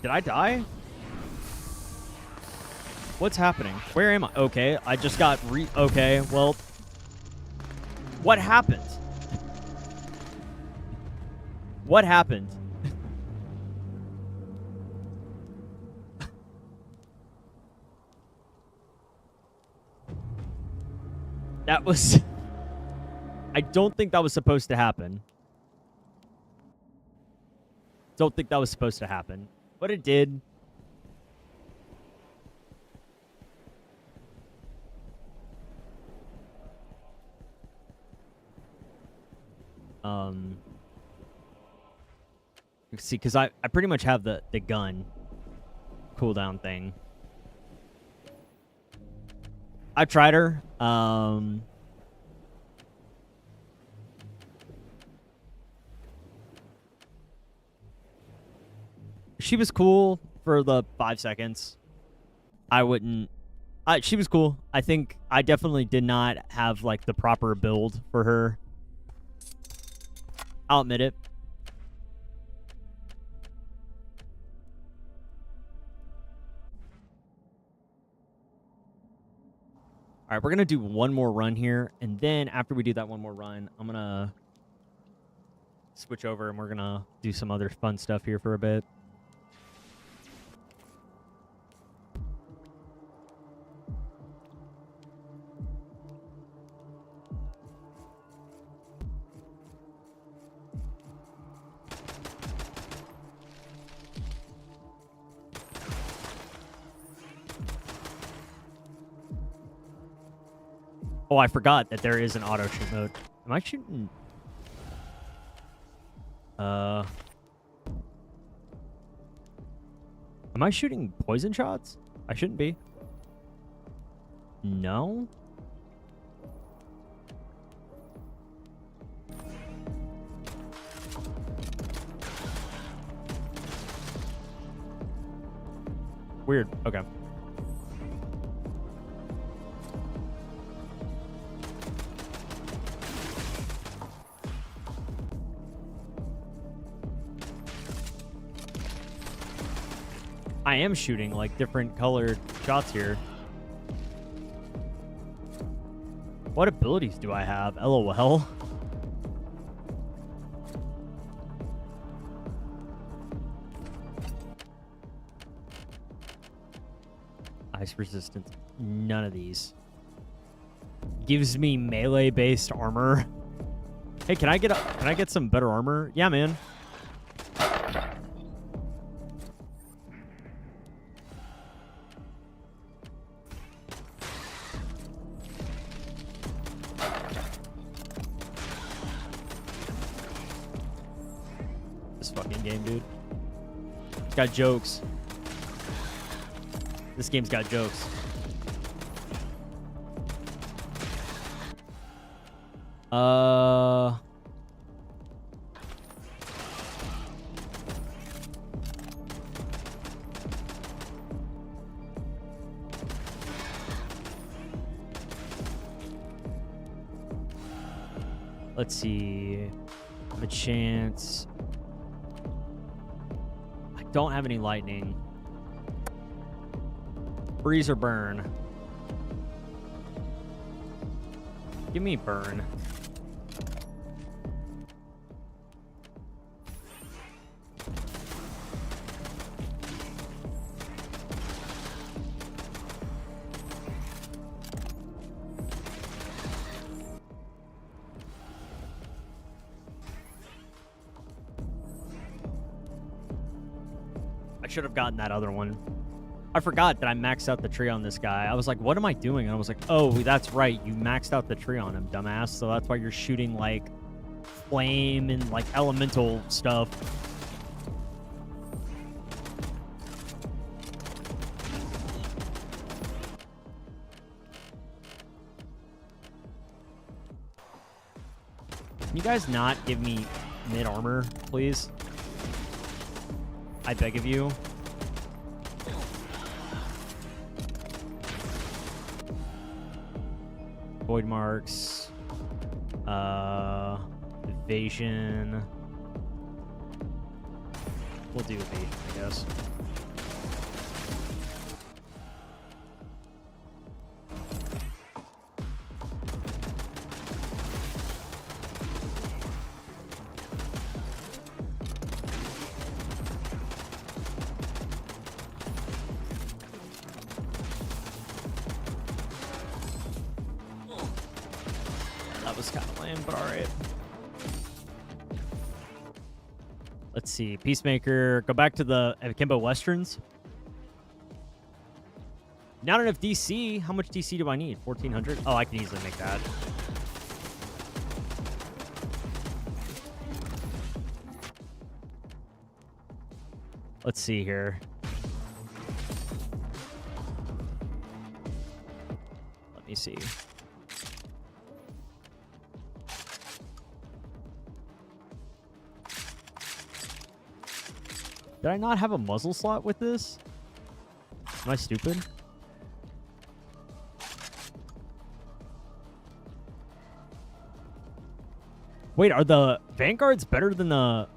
Did I die? What's happening? Where am I? Okay, I just got okay, well... What happened? What happened? That was... I don't think that was supposed to happen. Don't think that was supposed to happen, but it did. See, because I pretty much have the gun cooldown thing. I tried her. She was cool for the 5 seconds. I wouldn't. She was cool. I think I definitely did not have like the proper build for her. I'll admit it. All right, we're going to do one more run here. And then after we do that one more run, I'm going to switch over and we're going to do some other fun stuff here for a bit. Oh, I forgot that there is an auto shoot mode. Am I shooting? Am I shooting poison shots? I shouldn't be. No? Weird. Okay. I am shooting like different colored shots here. What abilities do I have? LOL. Ice resistance. None of these. Gives me melee based armor. Hey, can I get some better armor? Yeah, man. This fucking game, dude. It's got jokes. This game's got jokes. Let's see. I have a chance. I don't have any lightning. Freeze or burn? Give me burn. I should have gotten that other one. I forgot that I maxed out the tree on this guy. I was like, what am I doing? And I was like, oh, that's right. You maxed out the tree on him, dumbass. So that's why you're shooting like flame and like elemental stuff. Can you guys not give me mid armor, please? I beg of you. Void marks. Evasion. We'll do evasion, I guess. That was kind of lame, but all right. Let's see. Peacemaker. Go back to the Akimbo Westerns. Not enough DC. How much DC do I need? 1,400? Oh, I can easily make that. Let's see here. Let me me see. Did I not have a muzzle slot with this? Am I stupid? Wait, are the Vanguards better than the...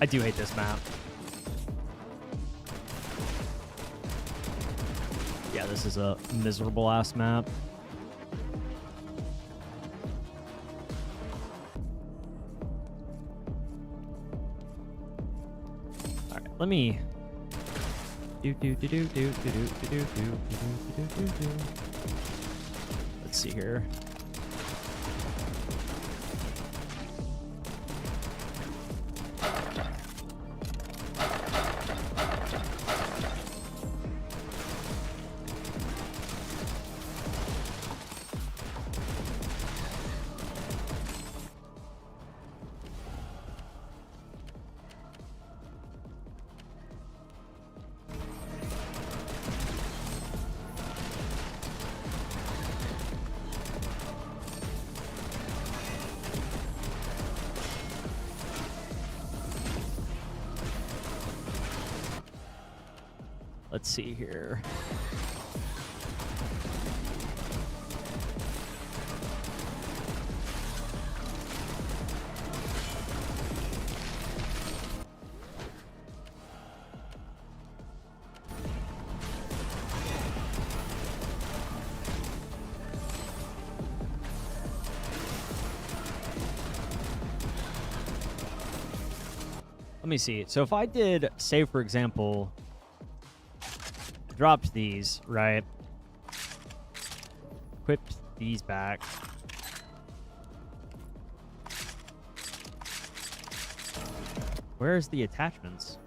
I do hate this map. Yeah, this is a miserable ass map. All right, let me Let's see here. Let's see here. Let me see. So if I did, say for example, dropped these, right? Equipped these back. Where's the attachments?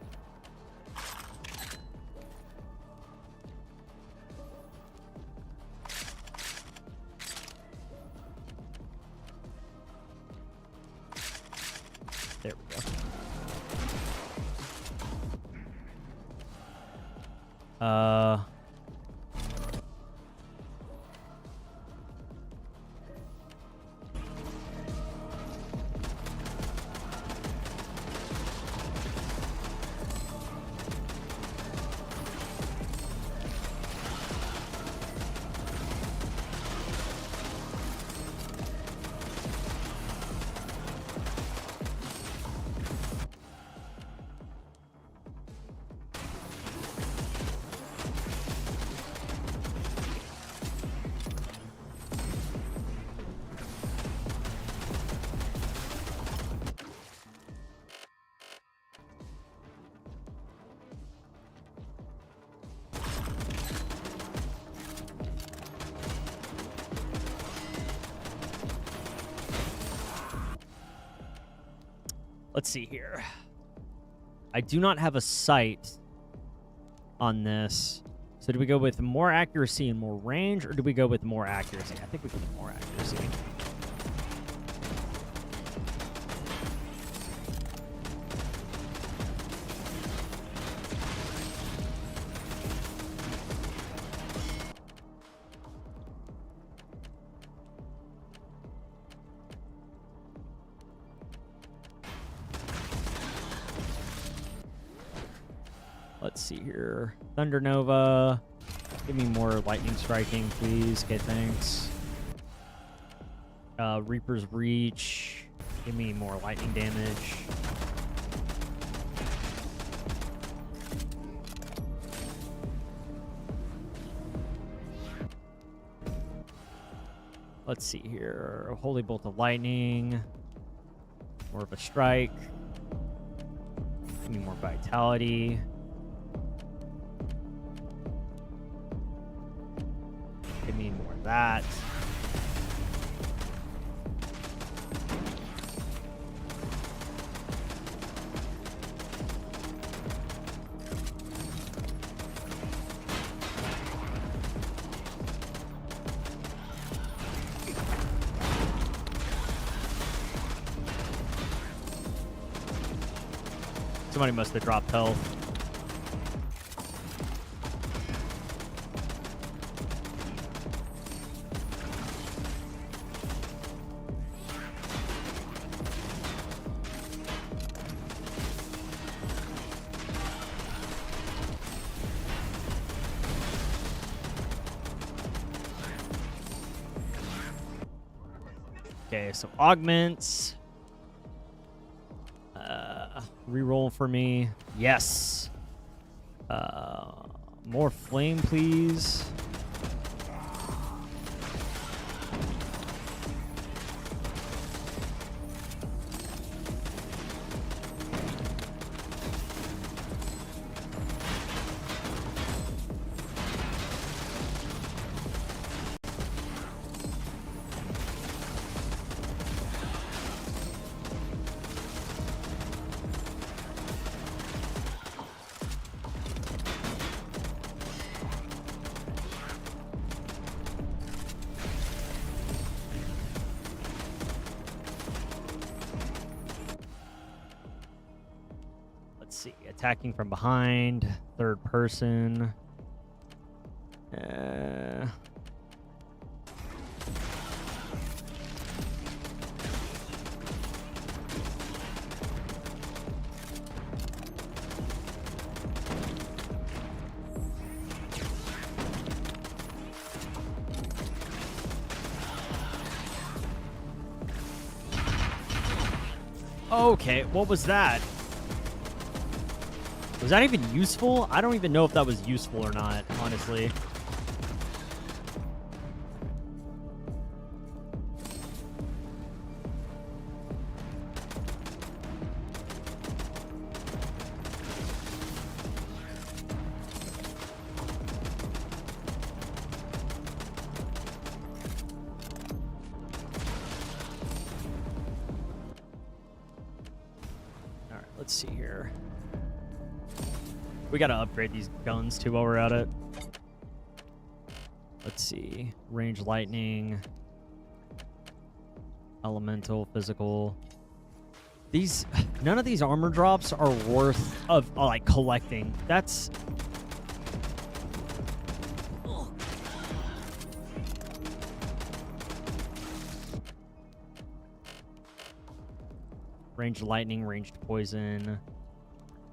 There we go. Let's see here. I do not have a sight on this. So do we go with more accuracy and more range, or do we go with more accuracy? I think we go with more accuracy. Let's see here. Thunder Nova. Give me more lightning striking, please. Okay, thanks. Reaper's Reach. Give me more lightning damage. Let's see here. Holy Bolt of Lightning. More of a strike. Give me more vitality. that. Somebody must have dropped health. Okay, so augments. Reroll for me. Yes. More flame, please. Let's see. Attacking from behind. Third person. Okay, what was that? Was that even useful? I don't even know if that was useful or not, honestly. All right, let's see here. We gotta upgrade these guns too while we're at it. Let's see. Range lightning. Elemental, physical. These, none of these armor drops are worth of like collecting. That's ranged lightning, ranged poison,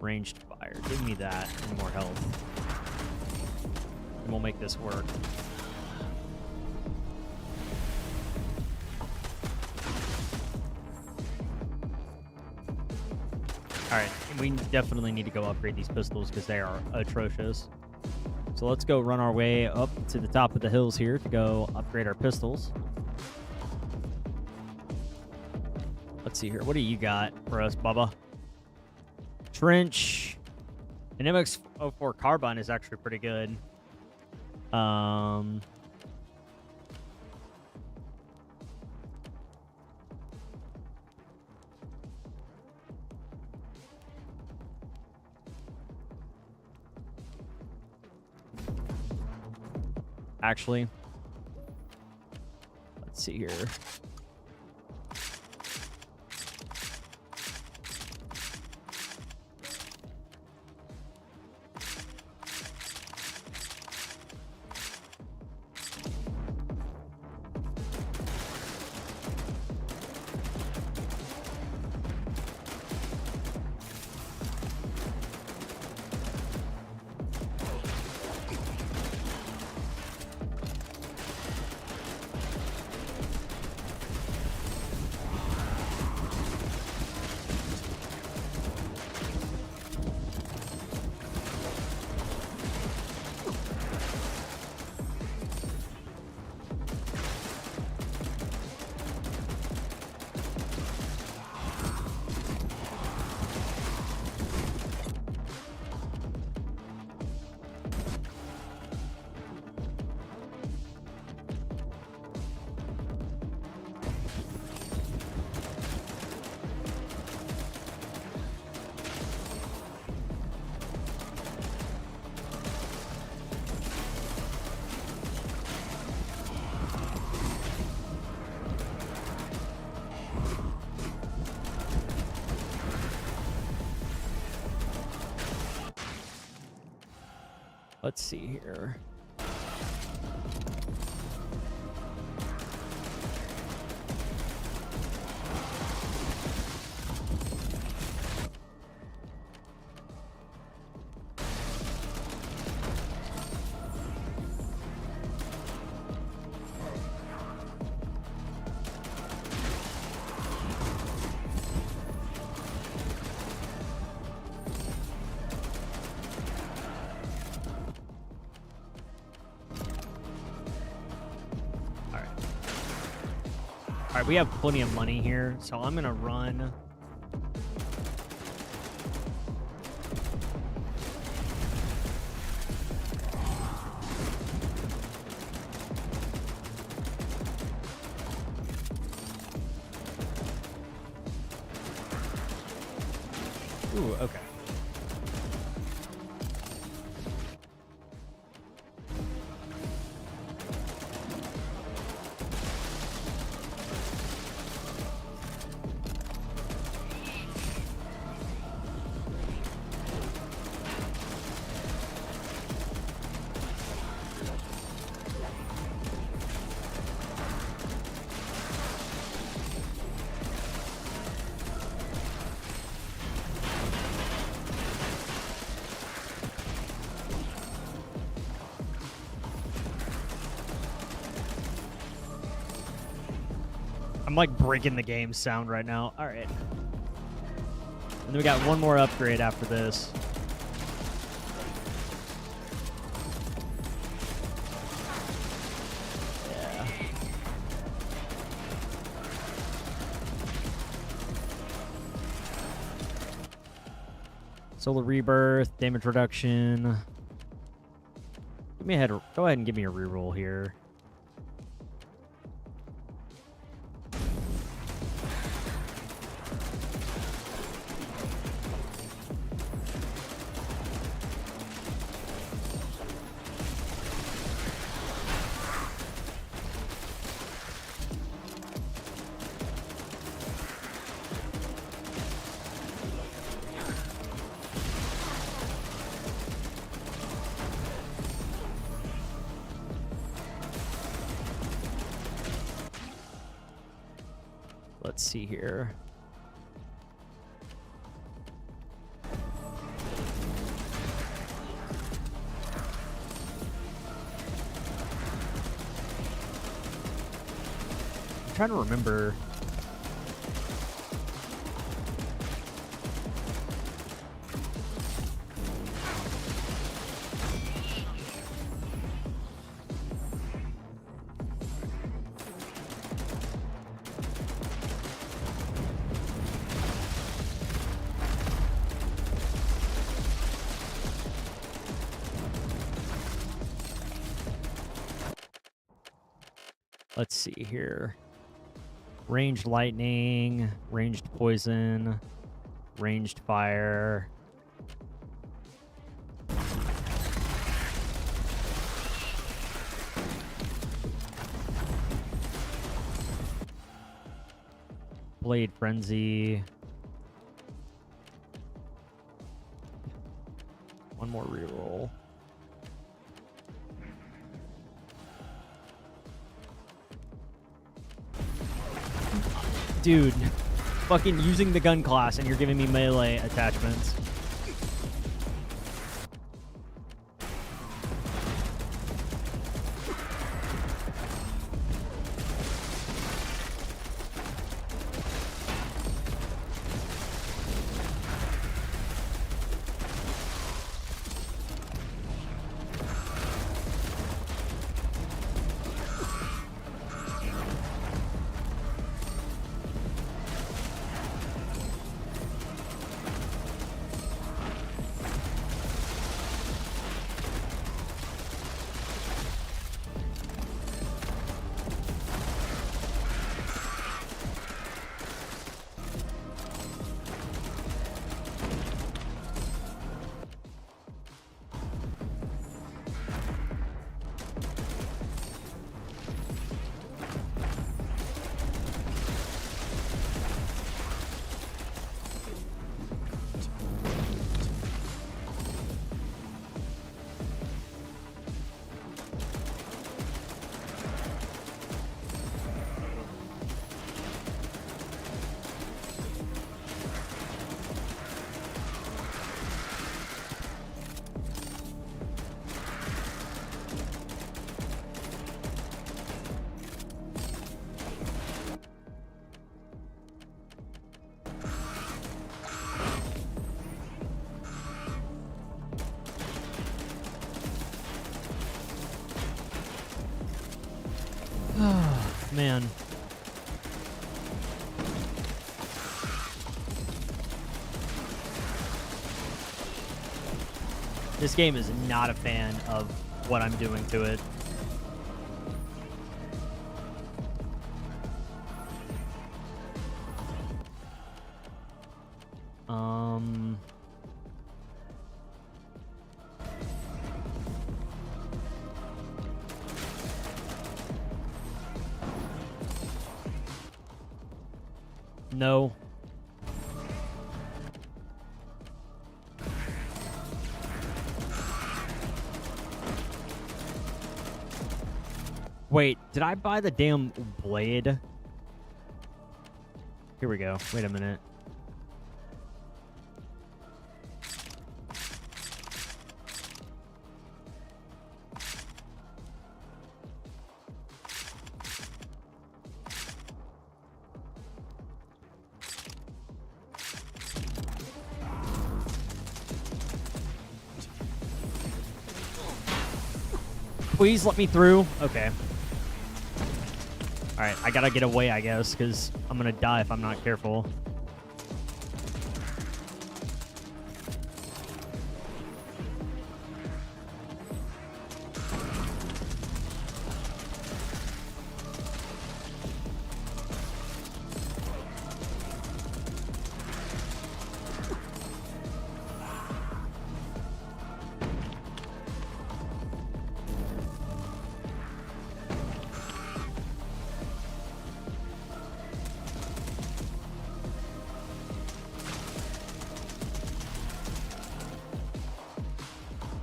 ranged fire. Give me that and more health. And we'll make this work. Alright, we definitely need to go upgrade these pistols because they are atrocious. So let's go run our way up to the top of the hills here to go upgrade our pistols. Let's see here. What do you got for us, Bubba? Trench. An MX-04 carbine is actually pretty good. Actually, let's see here. Let's see here. All right, we have plenty of money here, so I'm gonna run. Ooh, okay. I'm like breaking the game sound right now. All right. And then we got one more upgrade after this. Yeah. Solar Rebirth, damage reduction. Give me a head. Go ahead and give me a reroll here. Let's see here. I'm trying to remember. Let's see here. Ranged lightning, ranged poison, ranged fire. Blade frenzy. One more reroll. Dude, fucking using the gun class and you're giving me melee attachments. man. This game is not a fan of what I'm doing to it. No. Wait, did I buy the damn blade? Here we go. Wait a minute. Please let me through. Okay. Alright, I gotta get away, I guess, because I'm gonna die if I'm not careful.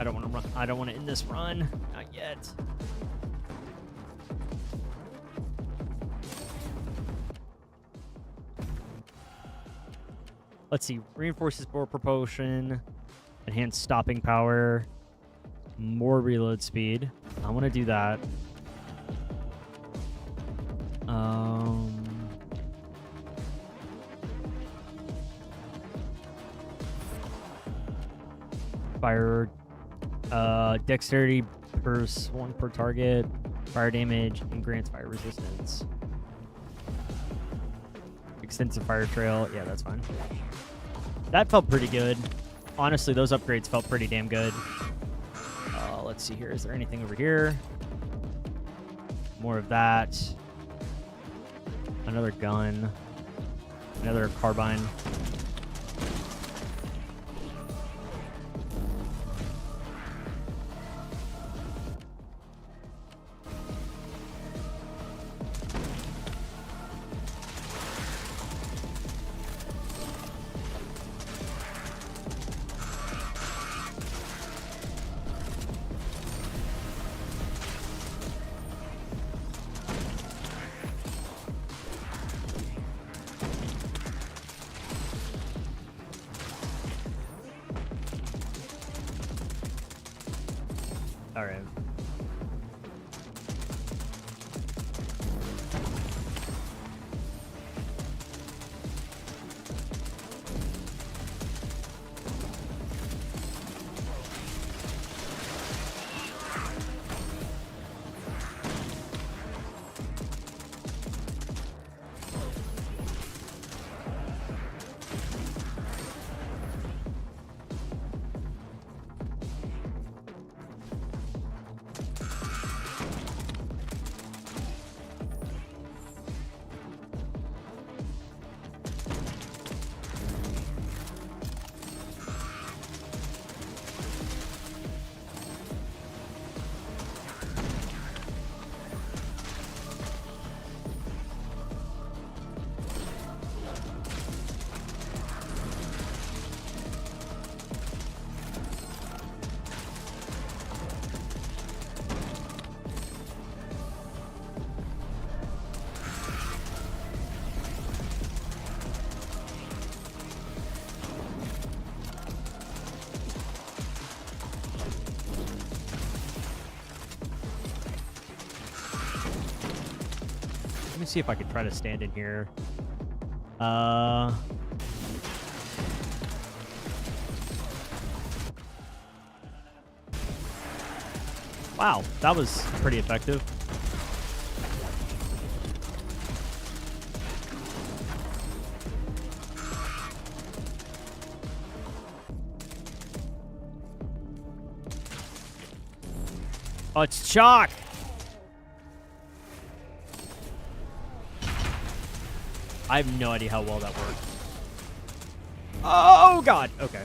I don't want to run. I don't want to end this run. Not yet. Let's see. Reinforces forward propulsion. Enhanced stopping power. More reload speed. I want to do that. Fire. Dexterity per 1 per target, fire damage, and grants fire resistance. Extensive fire trail. Yeah, that's fine. That felt pretty good. Honestly, those upgrades felt pretty damn good. Let's see here. Is there anything over here? More of that. Another gun. Another carbine. All right. Let me see if I can try to stand in here. Wow, that was pretty effective. Oh, it's chalk. I have no idea how well that worked. Oh, God. Okay.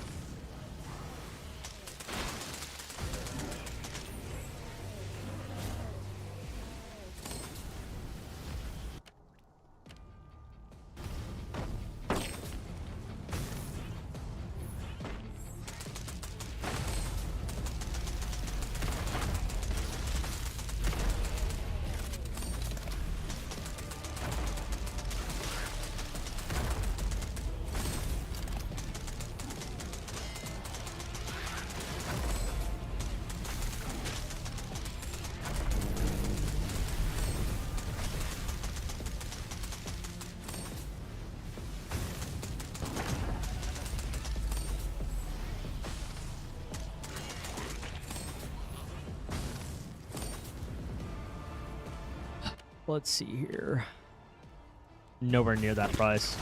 Let's see here. Nowhere near that price.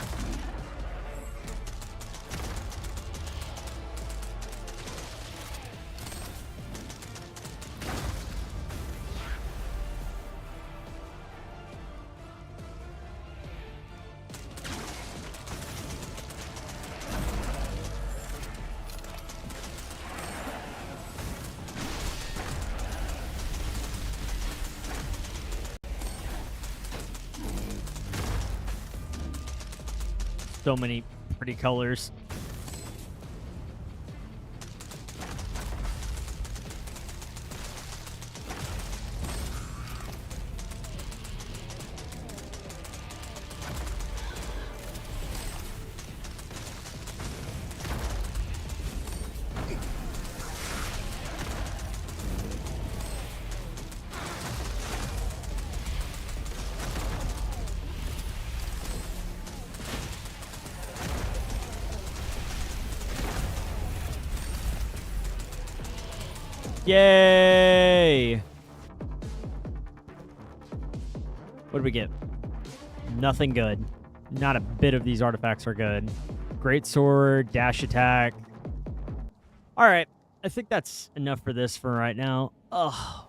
So many pretty colors. Yay! What did we get? Nothing good. Not a bit of these artifacts are good. Great sword, dash attack. All right. I think that's enough for this for right now. Ugh.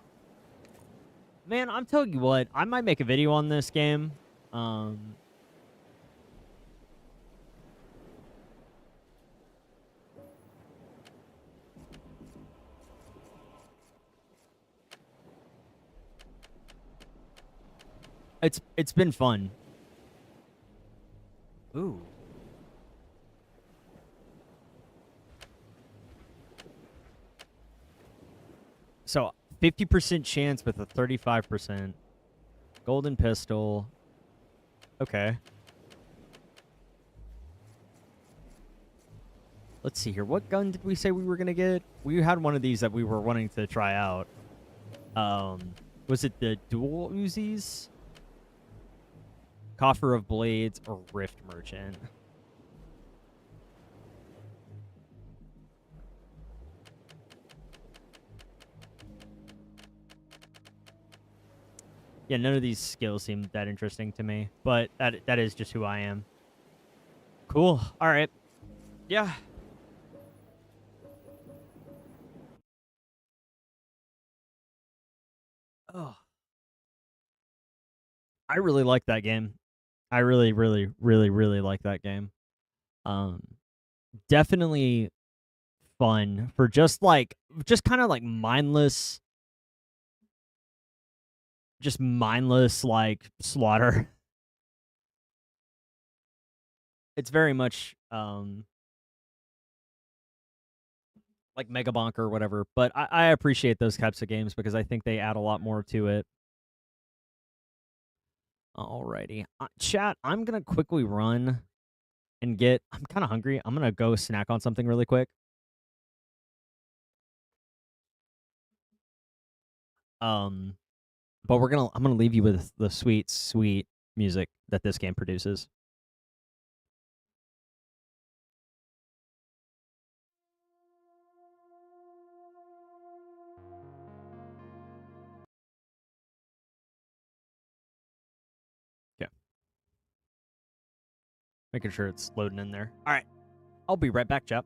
Man, I'm telling you what, I might make a video on this game. It's been fun. Ooh. So 50% chance with a 35%. Golden pistol. Okay. Let's see here. What gun did we say we were going to get? We had one of these that we were wanting to try out. Was it the dual Uzis? Coffer of Blades or Rift Merchant? Yeah, none of these skills seem that interesting to me, but that is just who I am. Cool. All right. Yeah. Oh. I really like that game. I really, really, really, really like that game. Definitely fun for just kind of like mindless, like slaughter. It's very much like Mega Bonk or whatever, but I appreciate those types of games because I think they add a lot more to it. Alrighty. Chat, I'm going to quickly run and I'm kind of hungry. I'm going to go snack on something really quick. But I'm going to leave you with the sweet, sweet music that this game produces. Okay. Making sure it's loading in there. All right. I'll be right back, chap.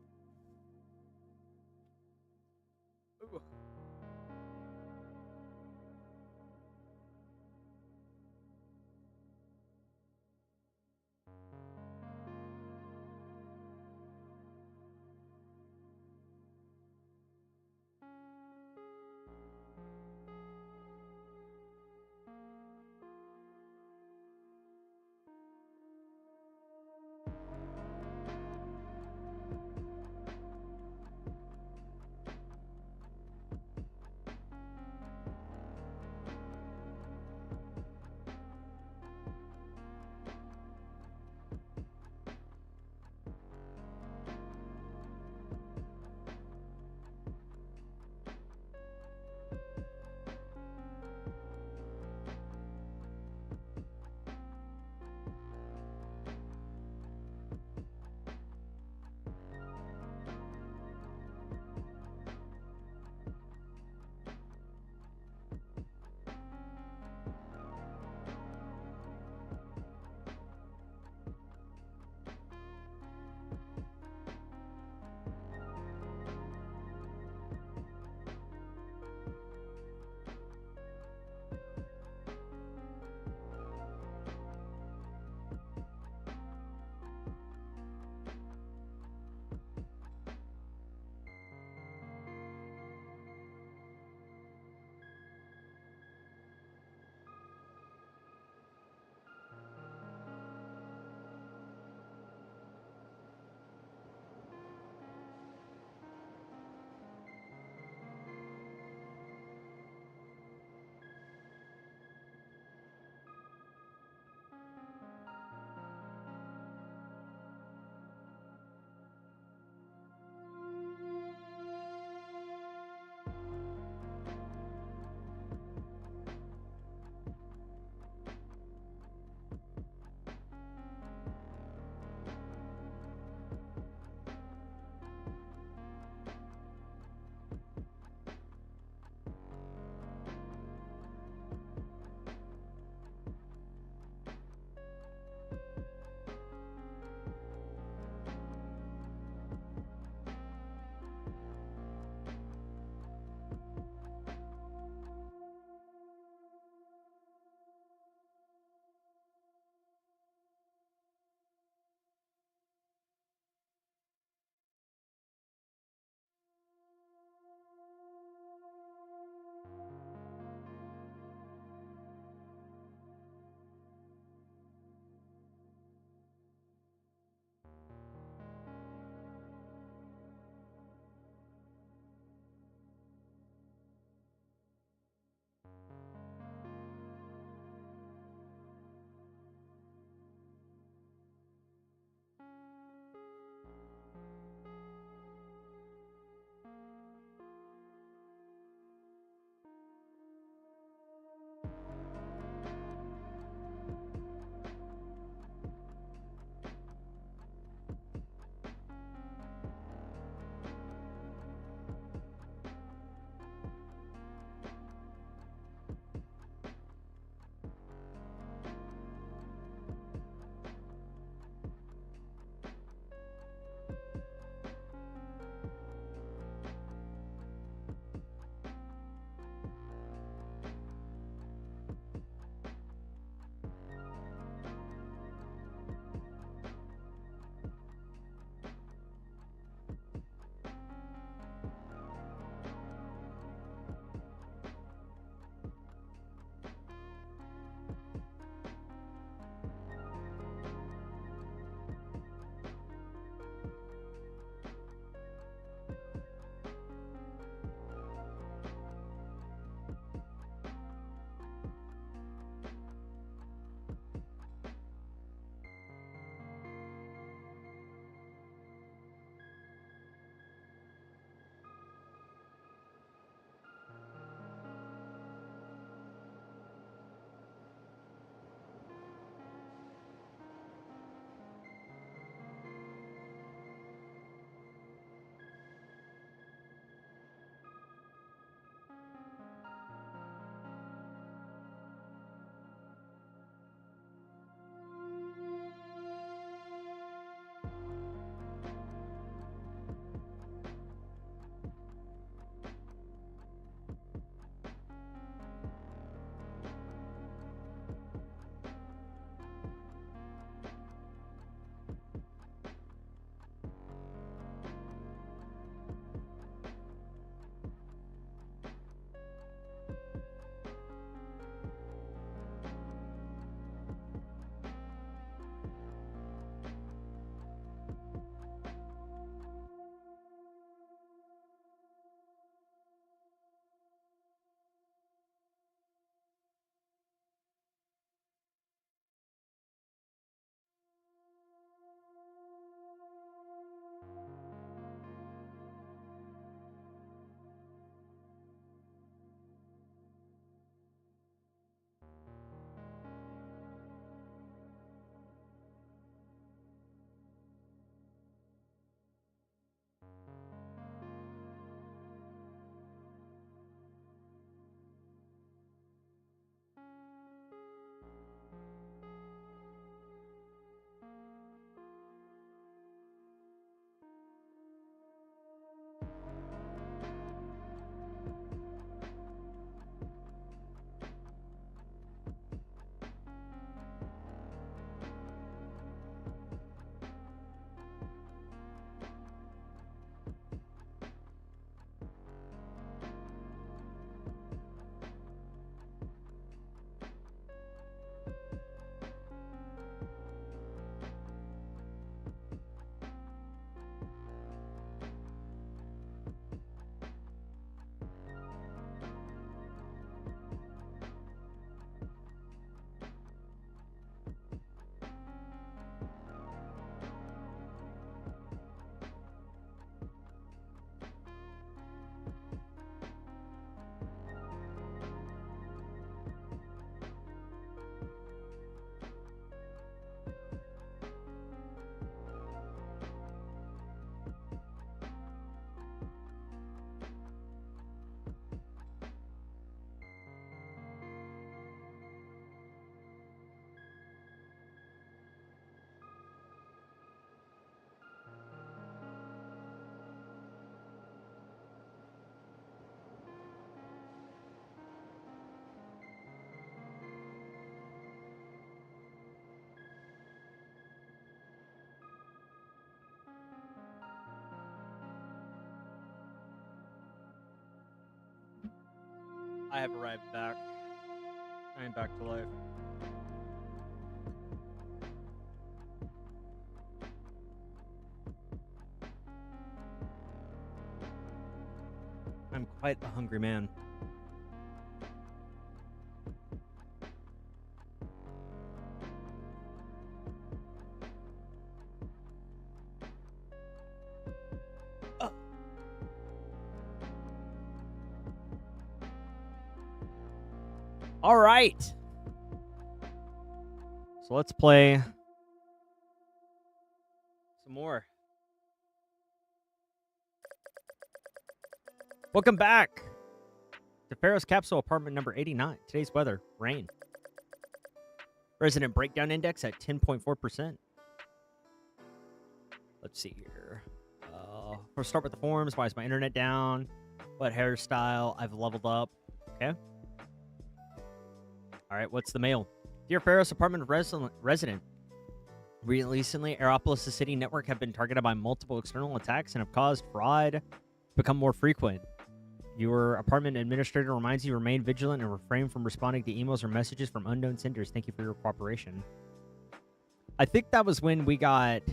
I have arrived back. I am back to life. I'm quite a hungry man. All right. So let's play some more. Welcome back to Pharaoh's Capsule apartment number 89. Today's weather, rain. Resident breakdown index at 10.4%. Let's see here. We'll start with the forms. Why is my internet down? What hairstyle? I've leveled up. Okay. All right, what's the mail? Dear Pharaoh's apartment resident. Recently, Aeropolis' city network have been targeted by multiple external attacks and have caused fraud to become more frequent. Your apartment administrator reminds you to remain vigilant and refrain from responding to emails or messages from unknown senders. Thank you for your cooperation. I think that was when we got...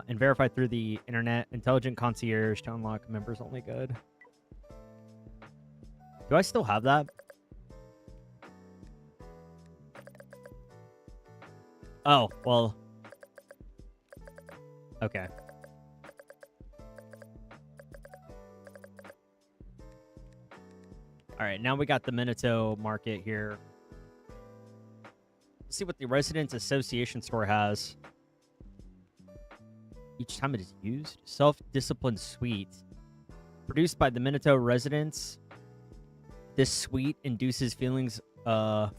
and verified through the internet. Intelligent concierge to unlock members only. Good. Do I still have that? Oh, well. Okay. All right, now we got the Minato market here. Let's see what the Residents Association store has. Each time it is used. Self-discipline suite. Produced by the Minato residents. This suite induces feelings of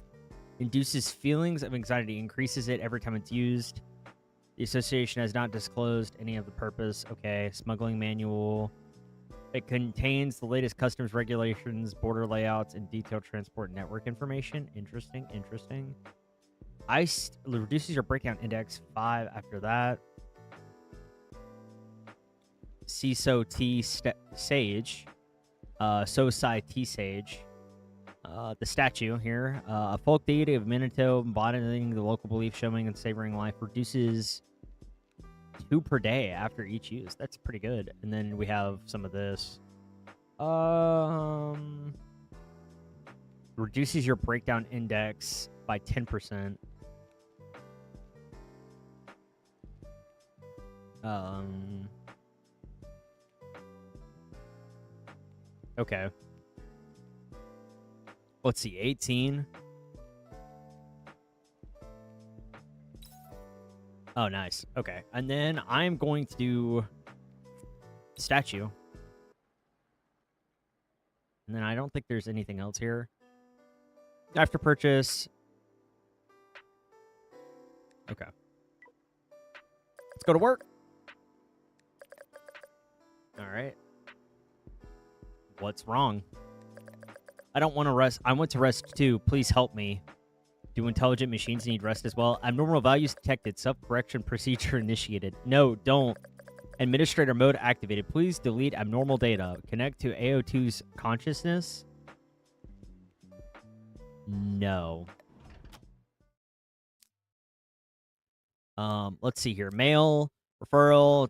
anxiety, increases it every time it's used. The association has not disclosed any of the purpose. Okay, smuggling manual. It contains the latest customs regulations, border layouts, and detailed transport network information. Interesting, interesting. Reduces your breakdown index 5 after that. CISO T Sage. Sosai T Sage. The statue here. A folk deity of Minato embodying the local belief, showing and savoring life. Reduces 2 per day after each use. That's pretty good. And then we have some of this. Reduces your breakdown index by 10%. Okay. Let's see, 18. Oh, nice. Okay. And then I'm going to do statue. And then I don't think there's anything else here. After purchase. Okay. Let's go to work. All right. What's wrong? I don't want to rest. I want to rest too. Please help me. Do intelligent machines need rest as well? Abnormal values detected. Self-correction procedure initiated. No, don't. Administrator mode activated. Please delete abnormal data. Connect to AO2's consciousness? No. Let's see here. Mail, referral.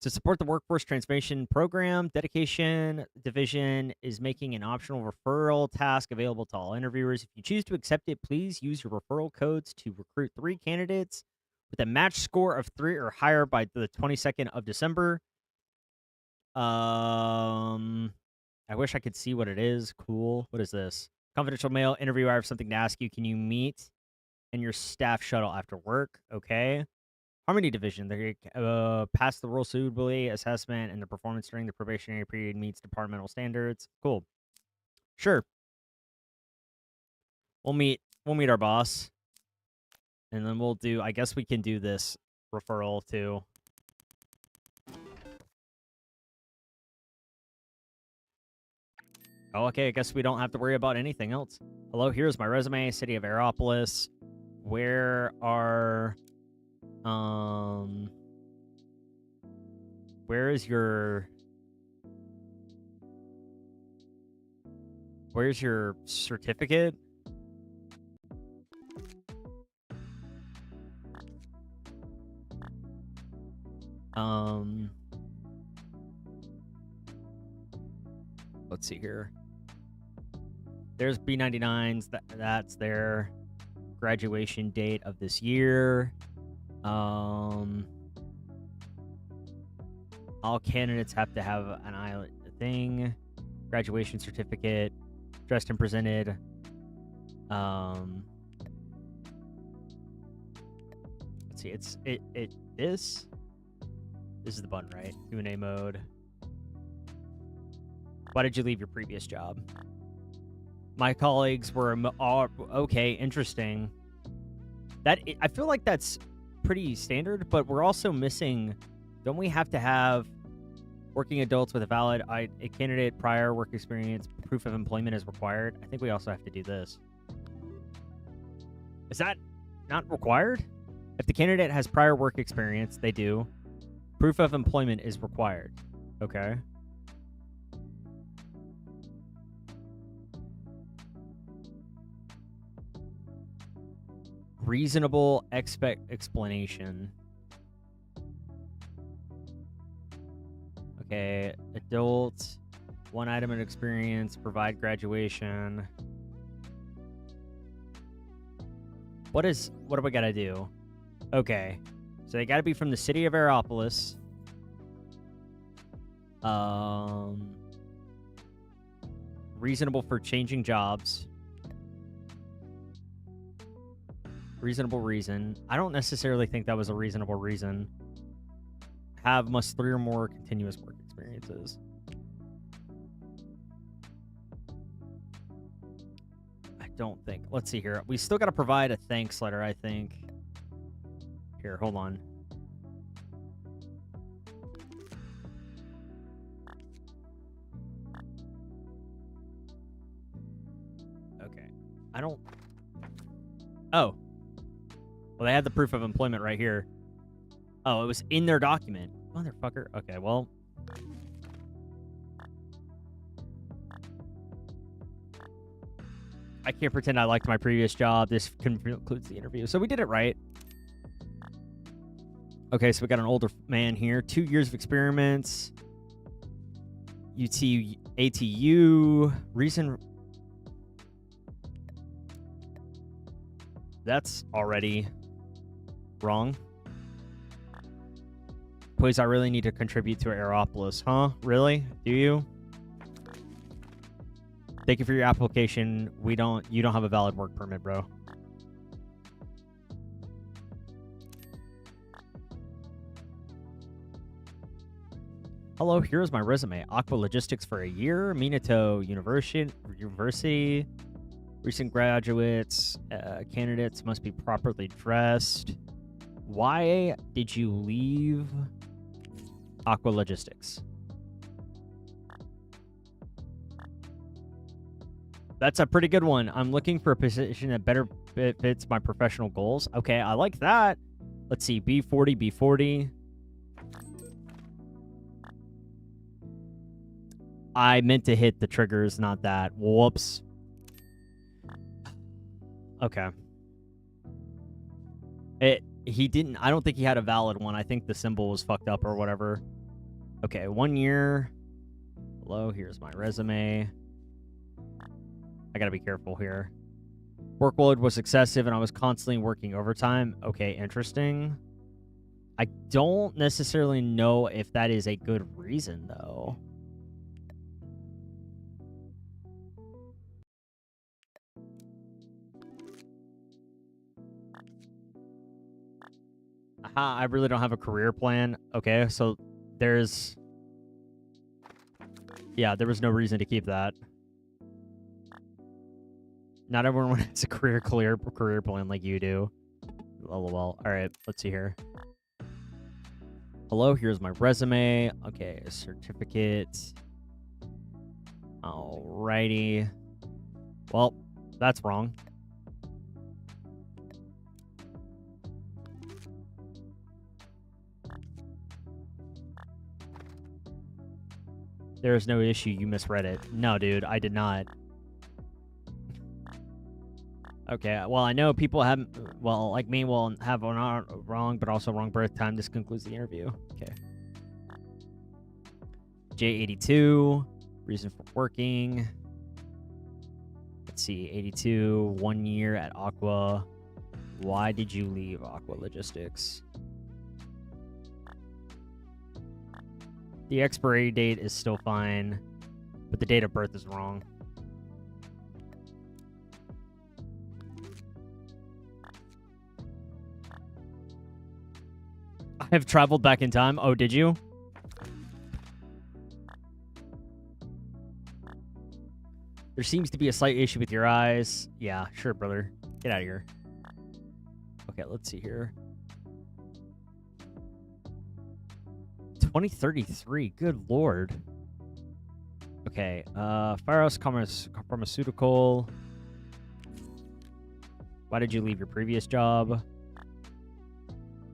To support the workforce transformation program, Dedication Division is making an optional referral task available to all interviewers. If you choose to accept it, please use your referral codes to recruit 3 candidates with a match score of 3 or higher by the 22nd of December. I wish I could see what it is. Cool. What is this? Confidential mail interview. I have something to ask you. Can you meet in your staff shuttle after work? Okay. Harmony Division. They pass the role suitably assessment, and the performance during the probationary period meets departmental standards. Cool. Sure. We'll meet our boss, and then we'll do. I guess we can do this referral too. Oh, okay. I guess we don't have to worry about anything else. Hello, here's my resume. City of Aeropolis. Where are Where's your certificate? Let's see here. There's B99s. That's their graduation date of this year. All candidates have to have an island thing, graduation certificate, dressed and presented. Let's see. This is the button, right? Q&A mode. Why did you leave your previous job? My colleagues were okay. Interesting. I feel like that's pretty standard, but we're also missing. Don't we have to have working adults with a valid a candidate prior work experience, proof of employment is required? I think we also have to do this. Is that not required? If the candidate has prior work experience, they do. Proof of employment is required. Okay. Reasonable explanation. Okay, adult, one item of experience, provide graduation. What do we gotta do? Okay, so they gotta be from the city of Aeropolis. Reasonable for changing jobs. Reasonable reason. I don't necessarily think that was a reasonable reason. Have must 3 or more continuous work experiences. I don't think. Let's see here. We still got to provide a thanks letter, I think. Here, hold on. Okay. I don't... Oh. Well, they had the proof of employment right here. Oh, it was in their document. Motherfucker. Okay, well. I can't pretend I liked my previous job. This concludes the interview. So we did it right. Okay, so we got an older man here. 2 years of experiments. ATU. Reason. That's already wrong. Please, I really need to contribute to Aeropolis. Huh? Really? Do you? Thank you for your application. You don't have a valid work permit, bro. Hello, here's my resume. Aqua Logistics for a year. Minato University. Recent graduates. Candidates must be properly dressed. Why did you leave Aqua Logistics? That's a pretty good one. I'm looking for a position that better fits my professional goals. Okay, I like that. Let's see. B40. I meant to hit the triggers, not that. Whoops. Okay. He didn't... I don't think he had a valid one. I think the symbol was fucked up or whatever. Okay, 1 year. Hello, here's my resume. I gotta be careful here. Workload was excessive and I was constantly working overtime. Okay, interesting. I don't necessarily know if that is a good reason, though. Aha, I really don't have a career plan. Okay, so there's... Yeah, there was no reason to keep that. Not everyone has a career plan like you do. LOL. Alright, let's see here. Hello, here's my resume. Okay, a certificate. Alrighty. Well, that's wrong. There is no issue. You misread it. No, dude, I did not. Okay, well, I know people have, well, like me, will have one wrong, but also wrong birth time. This concludes the interview. Okay. J82, reason for working. Let's see, 82, 1 year at Aqua. Why did you leave Aqua Logistics? The expiry date is still fine, but the date of birth is wrong. I have traveled back in time. Oh, did you? There seems to be a slight issue with your eyes. Yeah, sure, brother. Get out of here. Okay, let's see here. 2033. Good lord. Okay, Pharos Pharmaceutical. Why did you leave your previous job?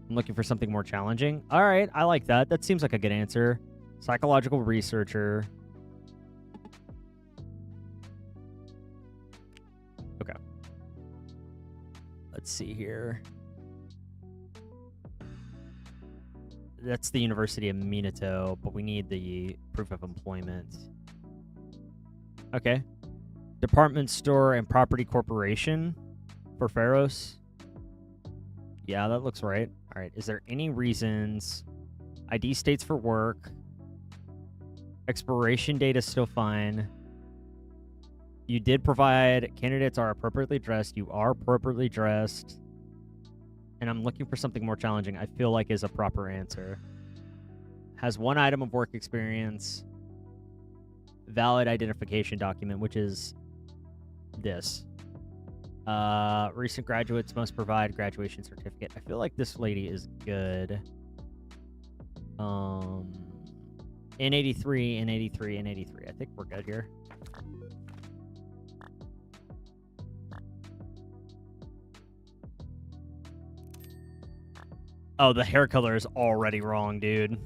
I'm looking for something more challenging. All right, I like that. That seems like a good answer. Psychological researcher. Okay. Let's see here. That's the University of Minato, but we need the proof of employment. Okay. Department store and property corporation for Pharos. Yeah, that looks right. All right. Is there any reasons? ID states for work. Expiration date is still fine. You did provide candidates are appropriately dressed. You are appropriately dressed. And I'm looking for something more challenging, I feel like is a proper answer. Has 1 item of work experience. Valid identification document, which is this. Recent graduates must provide graduation certificate. I feel like this lady is good. N83, N83, N83. I think we're good here. Oh, the hair color is already wrong, dude.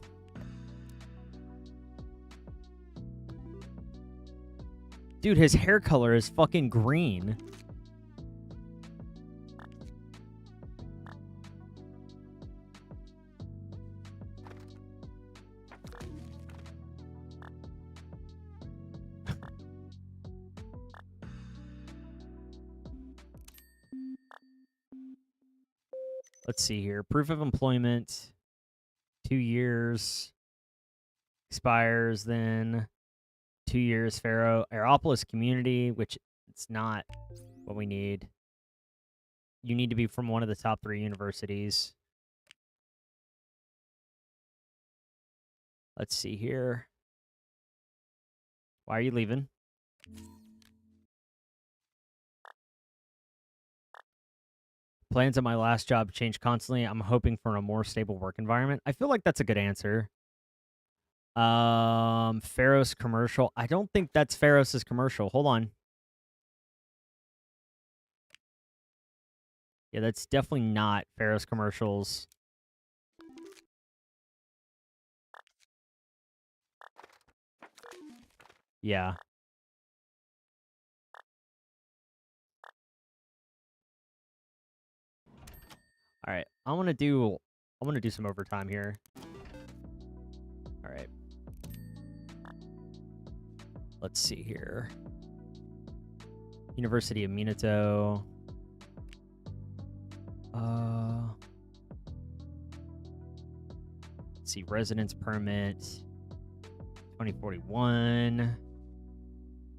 Dude, his hair color is fucking green. Let's see here. Proof of employment. 2 years. Expires then. 2 years. Pharaoh. Aeropolis community, which it's not what we need. You need to be from one of the top 3 universities. Let's see here. Why are you leaving? Plans at my last job change constantly. I'm hoping for a more stable work environment. I feel like that's a good answer. Pharos commercial. I don't think that's Pharos' commercial. Hold on. Yeah, that's definitely not Pharos commercials. Yeah. All right. I want to do some overtime here. All right. Let's see here. University of Minato. Let's see, residence permit. 2041.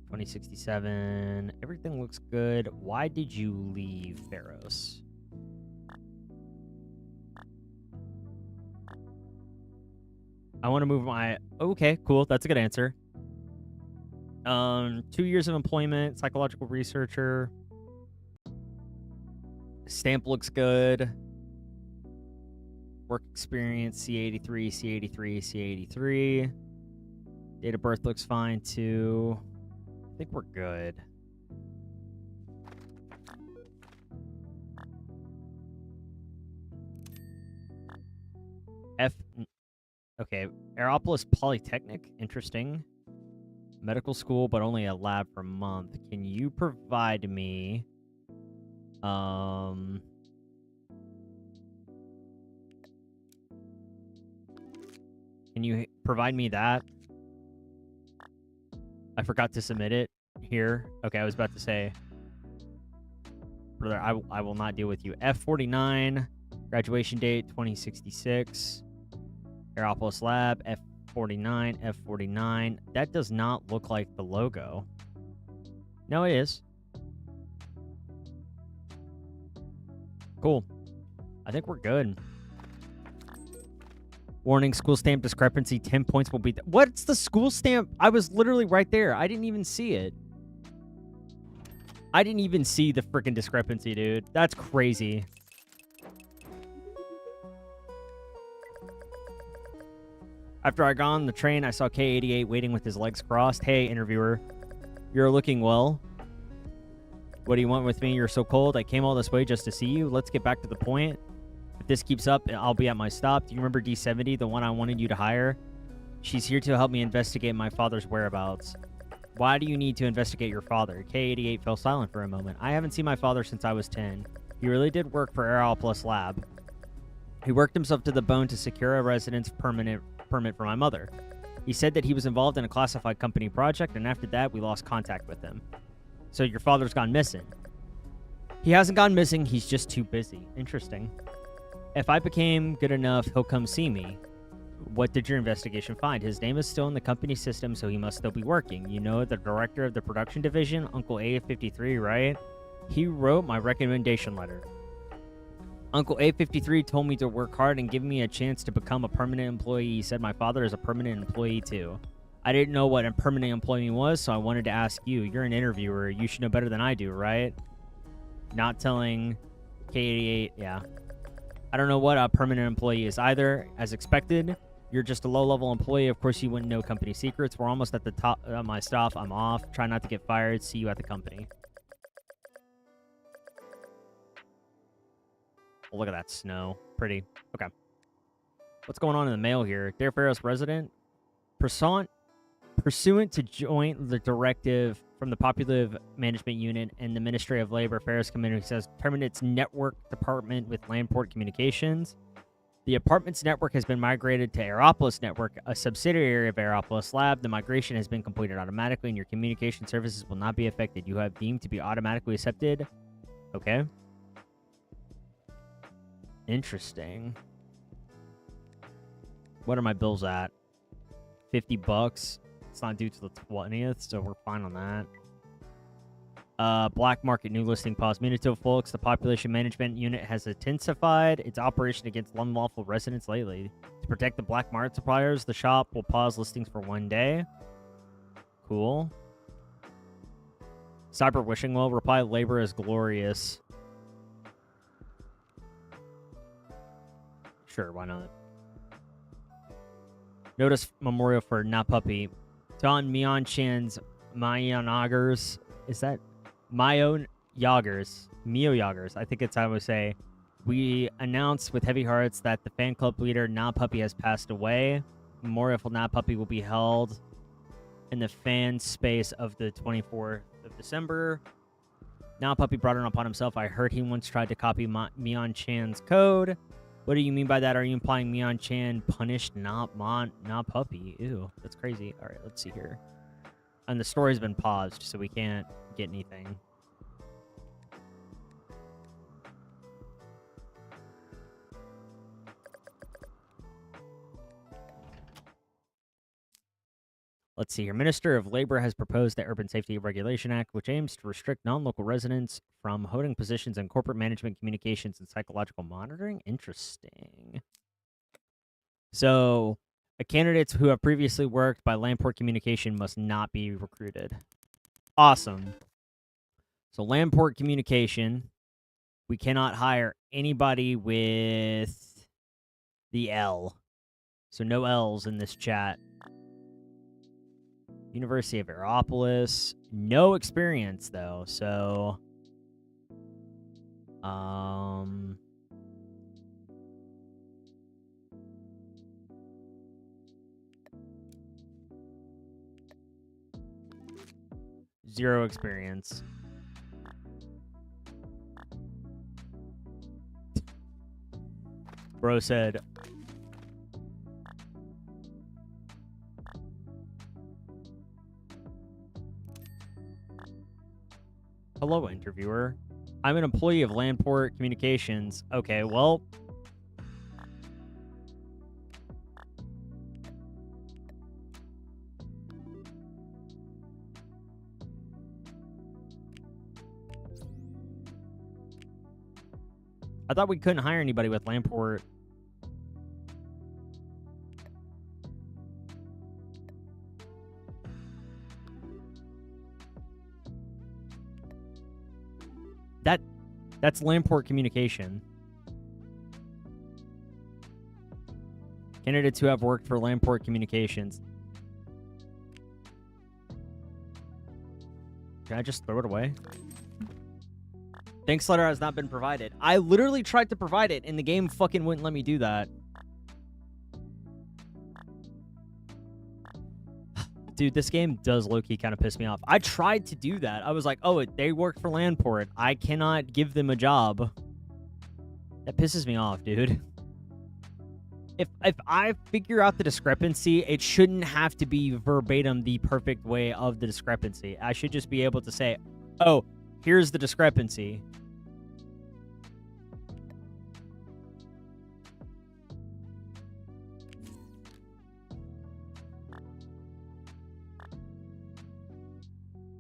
2067. Everything looks good. Why did you leave Pharos? I want to move my... Okay, cool. That's a good answer. 2 years of employment, psychological researcher. Stamp looks good. Work experience, C83, C83, C83. Date of birth looks fine, too. I think we're good. Okay, Aeropolis Polytechnic. Interesting. Medical school, but only a lab per month. Can you provide me... Can you provide me that? I forgot to submit it here. Okay, I was about to say... Brother, I will not deal with you. F49, graduation date 2066. Aeropolis Lab, F49, F49. That does not look like the logo. No, it is. Cool. I think we're good. Warning, school stamp discrepancy, 10 points will be... What's the school stamp? I was literally right there. I didn't even see it. I didn't even see the freaking discrepancy, dude. That's crazy. After I got on the train, I saw K88 waiting with his legs crossed. Hey, interviewer. You're looking well. What do you want with me? You're so cold. I came all this way just to see you. Let's get back to the point. If this keeps up, I'll be at my stop. Do you remember D70, the one I wanted you to hire? She's here to help me investigate my father's whereabouts. Why do you need to investigate your father? K88 fell silent for a moment. I haven't seen my father since I was 10. He really did work for Aeropolis Lab. He worked himself to the bone to secure a residence permit for my mother. He said that he was involved in a classified company project, and after that, we lost contact with him. So your father's gone missing. He hasn't gone missing, he's just too busy. Interesting. If I became good enough, he'll come see me. What did your investigation find? His name is still in the company system, so he must still be working. You know the director of the production division, Uncle A53, right? He wrote my recommendation letter. Uncle A53 told me to work hard and give me a chance to become a permanent employee. He said my father is a permanent employee too. I didn't know what a permanent employee was, so I wanted to ask you. You're an interviewer. You should know better than I do, right? Not telling K88, yeah. I don't know what a permanent employee is either. As expected, you're just a low-level employee. Of course, you wouldn't know company secrets. We're almost at the top of my stuff. I'm off. Try not to get fired. See you at the company. Oh, look at that snow. Pretty. Okay. What's going on in the mail here? Dear Pharos resident, pursuant to joint the directive from the Populative Management Unit and the Ministry of Labor, Pharos Community says determine its network department with Landport Communications. The apartment's network has been migrated to Aeropolis Network, a subsidiary of Aeropolis Lab. The migration has been completed automatically, and your communication services will not be affected. You have deemed to be automatically accepted. Okay. Interesting. What are my bills at? $50. It's not due till the 20th, so we're fine on that. Black market new listing pause. Munitil Folks, the population management unit has intensified its operation against unlawful residents lately. To protect the black market suppliers, the shop will pause listings for 1 day. Cool. Cyber Wishing Well, reply labor is glorious. Sure, why not? Notice memorial for Na Puppy. Don Mion Chan's Mayan Augers. Is that Mayon Yagers? Mio Yagers. I think it's how I would say. We announced with heavy hearts that the fan club leader Na Puppy has passed away. Memorial for Na Puppy will be held in the fan space of the 24th of December. Na Puppy brought it upon himself. I heard he once tried to copy Mion Chan's code. What do you mean by that? Are you implying Mion Chan punished Na Puppy? Ew, that's crazy. All right, let's see here. And the story's been paused, so we can't get anything. Let's see here. Minister of Labor has proposed the Urban Safety Regulation Act, which aims to restrict non-local residents from holding positions in corporate management, communications, and psychological monitoring. Interesting. So, candidates who have previously worked by Landport Communication must not be recruited. Awesome. So, Landport Communication, we cannot hire anybody with the L. So, no L's in this chat. University of Aeropolis. No experience, though, so... 0 experience. Bro said, hello, interviewer. I'm an employee of Landport Communications. Okay, well, I thought we couldn't hire anybody with Landport. That's Landport Communication. Candidates who have worked for Landport Communications. Can I just throw it away? Thanks letter has not been provided. I literally tried to provide it and the game fucking wouldn't let me do that. Dude, this game does low-key kind of piss me off. I tried to do that. I was like, oh, they work for Landport. I cannot give them a job. That pisses me off, dude. If I figure out the discrepancy, it shouldn't have to be verbatim the perfect way of the discrepancy. I should just be able to say, oh, here's the discrepancy.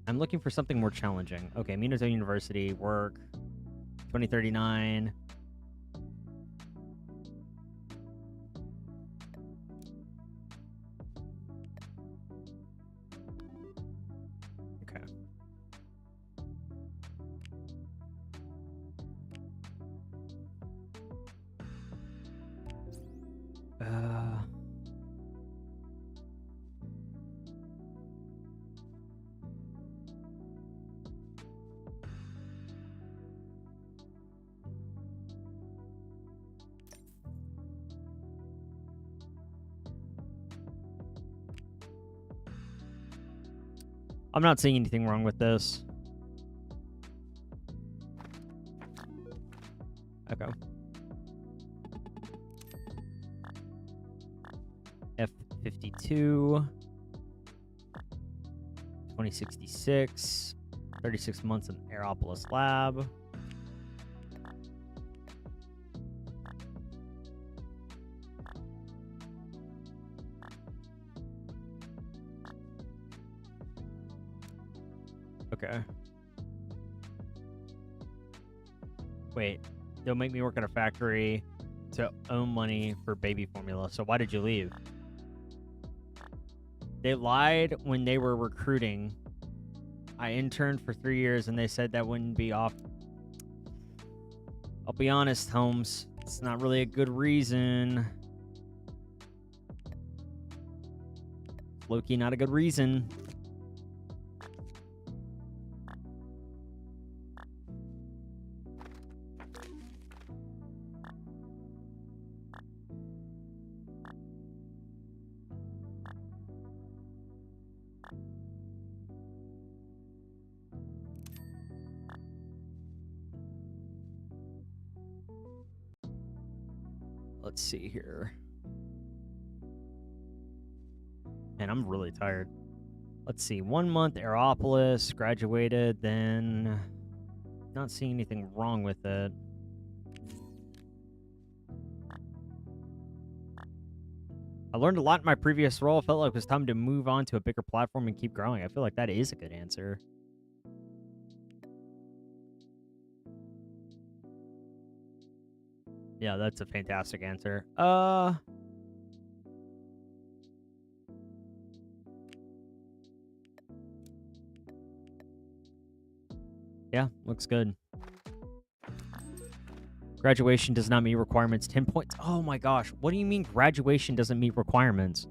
I'm looking for something more challenging. Okay, Minato University, work, 2039. Okay. I'm not seeing anything wrong with this. Okay. F52. 2066. 36 months in Aeropolis Lab. Okay. Wait, they'll make me work at a factory to own money for baby formula. So why did you leave? They lied when they were recruiting. I interned for 3 years and they said that wouldn't be off. I'll be honest, Holmes. It's not really a good reason. Low-key, not a good reason. Let's see here. Man, I'm really tired. Let's see. 1 month, Aeropolis, graduated, then not seeing anything wrong with it. I learned a lot in my previous role. Felt like it was time to move on to a bigger platform and keep growing. I feel like that is a good answer. Yeah, that's a fantastic answer. Yeah, looks good. Graduation does not meet requirements. 10 points. Oh my gosh. What do you mean graduation doesn't meet requirements?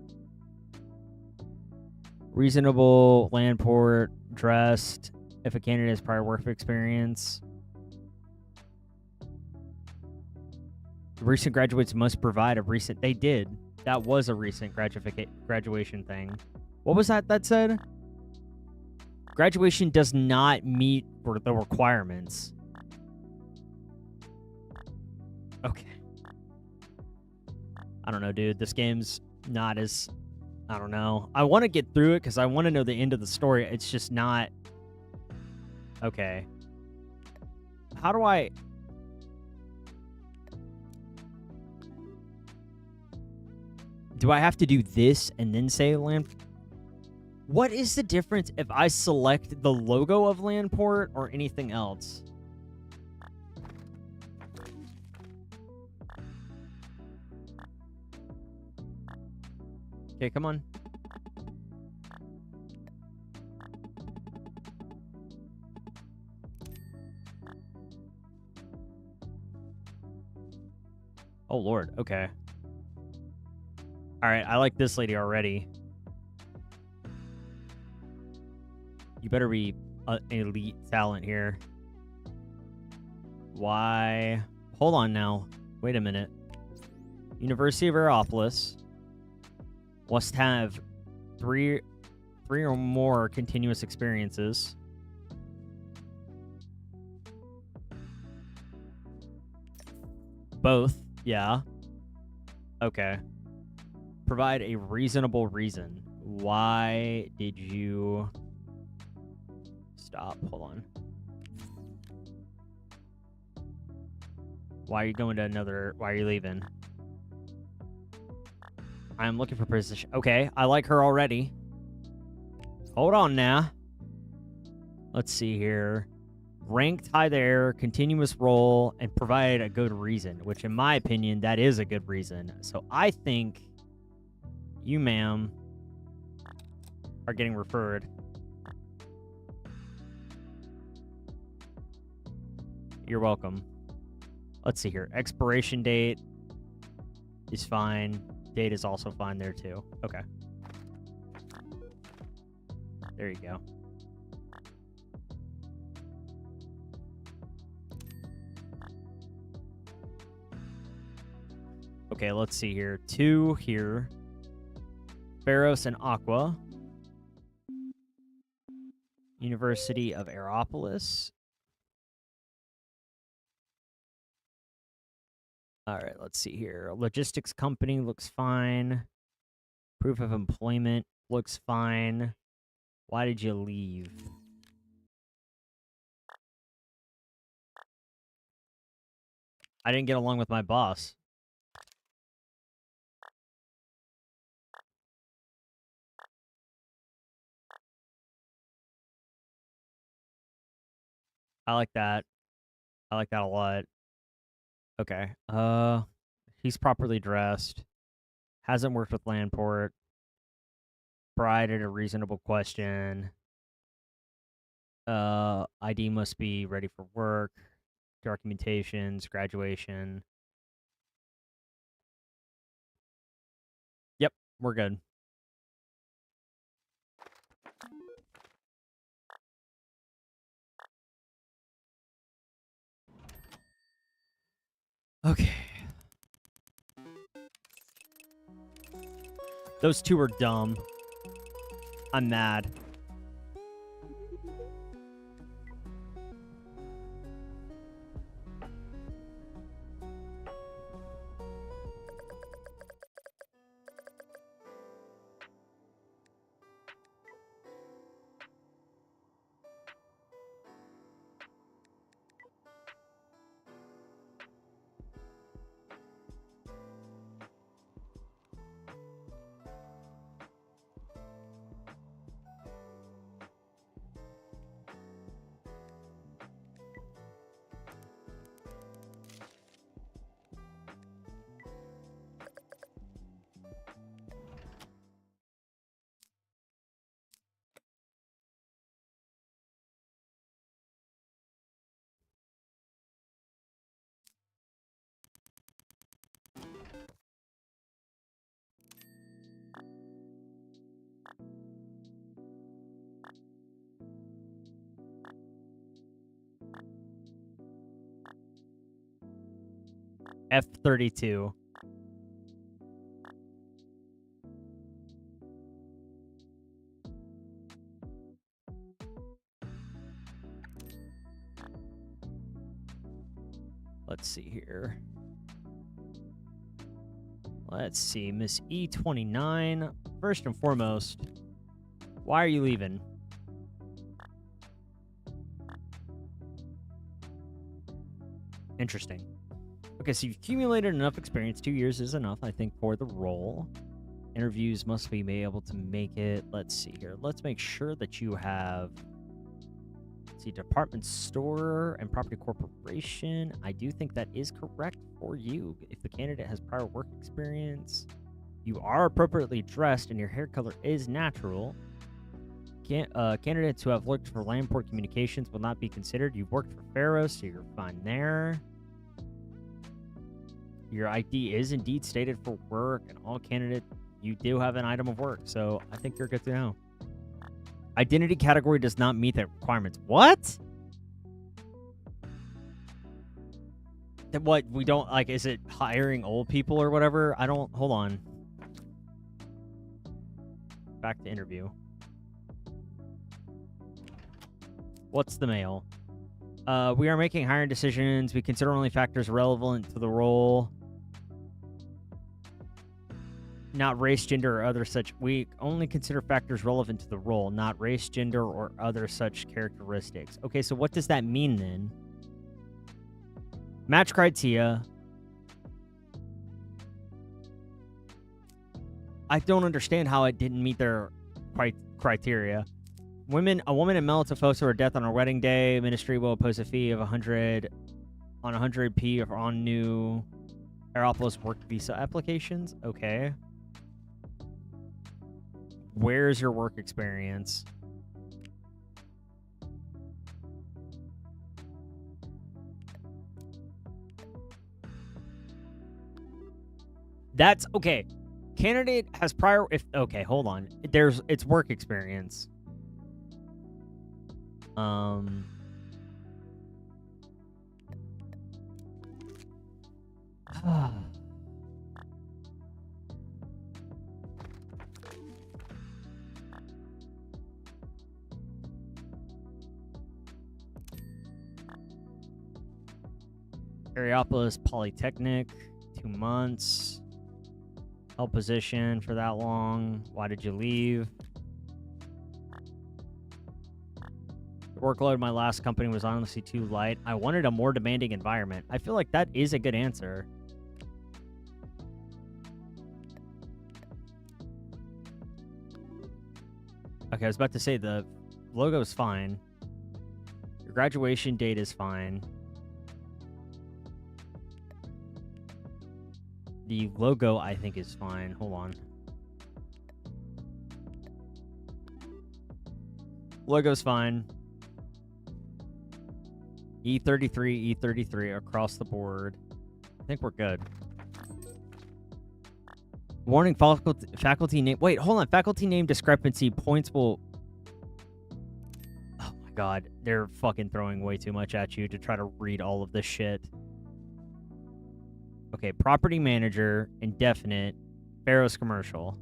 Reasonable, Landport, dressed, if a candidate has prior work experience. Recent graduates must provide a recent... They did. That was a recent graduation thing. What was that said? Graduation does not meet the requirements. Okay. I don't know, dude. This game's not as... I don't know. I want to get through it because I want to know the end of the story. It's just not... Okay. How do I... Do I have to do this and then say land... What is the difference if I select the logo of Landport or anything else? Okay, come on. Oh, Lord. Okay. All right, I like this lady already. You better be an elite talent here. Why? Hold on now. Wait a minute. University of Aeropolis must have three or more continuous experiences. Both, yeah. Okay. Provide a reasonable reason. Why did you... Stop. Hold on. Why are you going to another... Why are you leaving? I'm looking for position. Okay, I like her already. Hold on now. Let's see here. Ranked high there, continuous role, and provide a good reason, which in my opinion, that is a good reason. So I think you, ma'am, are getting referred. You're welcome. Let's see here. Expiration date is fine. Date is also fine there too. Okay. There you go. Okay, let's see here. 2 here. Pharos and Aqua. University of Aeropolis. All right, let's see here. Logistics company looks fine. Proof of employment looks fine. Why did you leave? I didn't get along with my boss. I like that. I like that a lot. Okay. He's properly dressed. Hasn't worked with Landport. Provided a reasonable question. ID must be ready for work. Documentations, graduation. Yep, we're good. Okay. Those two are dumb. I'm mad. F-32. Let's see here. Let's see, Miss E29. First and foremost, why are you leaving? Interesting. Okay, so you've accumulated enough experience. 2 years is enough, I think, for the role. Interviews must be able to make it. Let's see here. Let's make sure that you have, let's see, department store and property corporation. I do think that is correct for you. If the candidate has prior work experience, you are appropriately dressed, and your hair color is natural. Candidates who have worked for Landport Communications will not be considered. You've worked for Pharos, so you're fine there. Your ID is indeed stated for work, and all candidates, you do have an item of work, so I think you're good to know. Identity category does not meet the requirements. What? What, we don't, like, is it hiring old people or whatever? I don't, hold on. Back to interview. What's the mail? We are making hiring decisions. We consider only factors relevant to the role. Not race, gender, or other such. We only consider factors relevant to the role, not race, gender, or other such characteristics. Okay, so what does that mean then? Match criteria. I don't understand how it didn't meet their criteria. A woman in Melitophosa or death on her wedding day. Ministry will impose a fee of 100 on 100p on new Aeropolis work visa applications. Okay. Where's your work experience? That's okay. Candidate has prior, okay, hold on. It's work experience. Aeropolis Polytechnic, 2 months. Held position for that long. Why did you leave? The workload of my last company was honestly too light. I wanted a more demanding environment. I feel like that is a good answer. Okay, I was about to say the logo is fine. Your graduation date is fine. The logo, I think, is fine. Hold on. Logo's fine. E33, E33 across the board. I think we're good. Warning, faculty name. Wait, hold on. Faculty name discrepancy. Points will... Oh my god. They're fucking throwing way too much at you to try to read all of this shit. Okay, property manager, indefinite, Pharos commercial.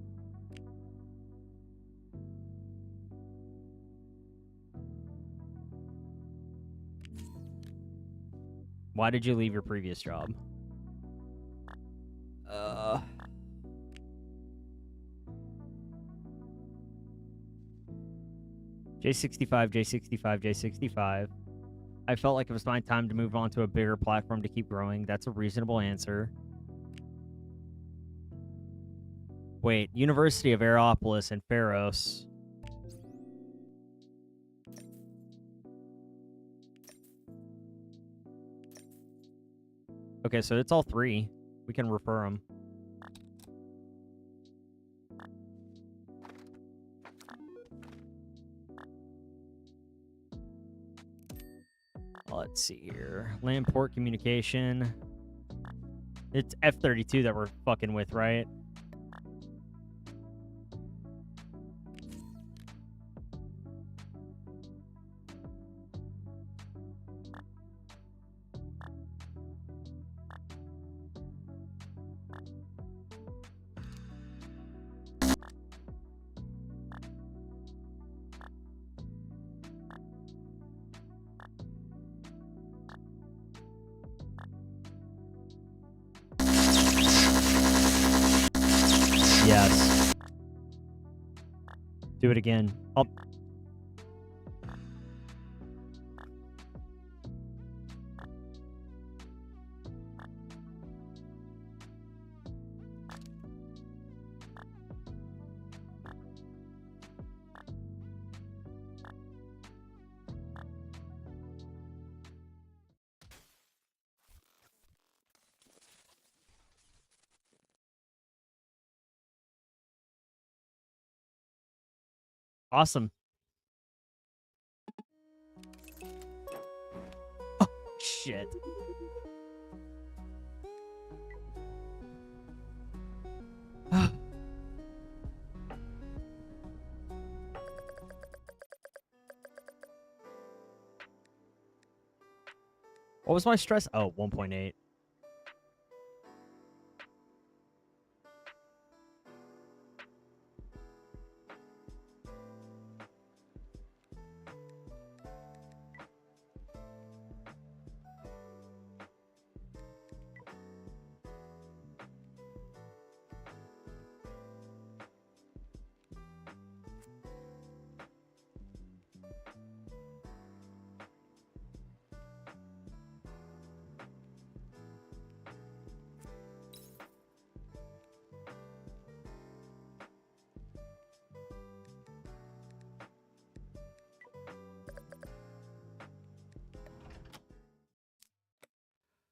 Why did you leave your previous job? J65, J65, J65. I felt like it was my time to move on to a bigger platform to keep growing. That's a reasonable answer. Wait, University of Aeropolis and Pharos. Okay, so it's all three. We can refer them. Let's see here. Landport Communication. It's F32 that we're fucking with, right? Yes. Do it again. Oh. Awesome. Oh, shit. What was my stress? Oh, 1.8.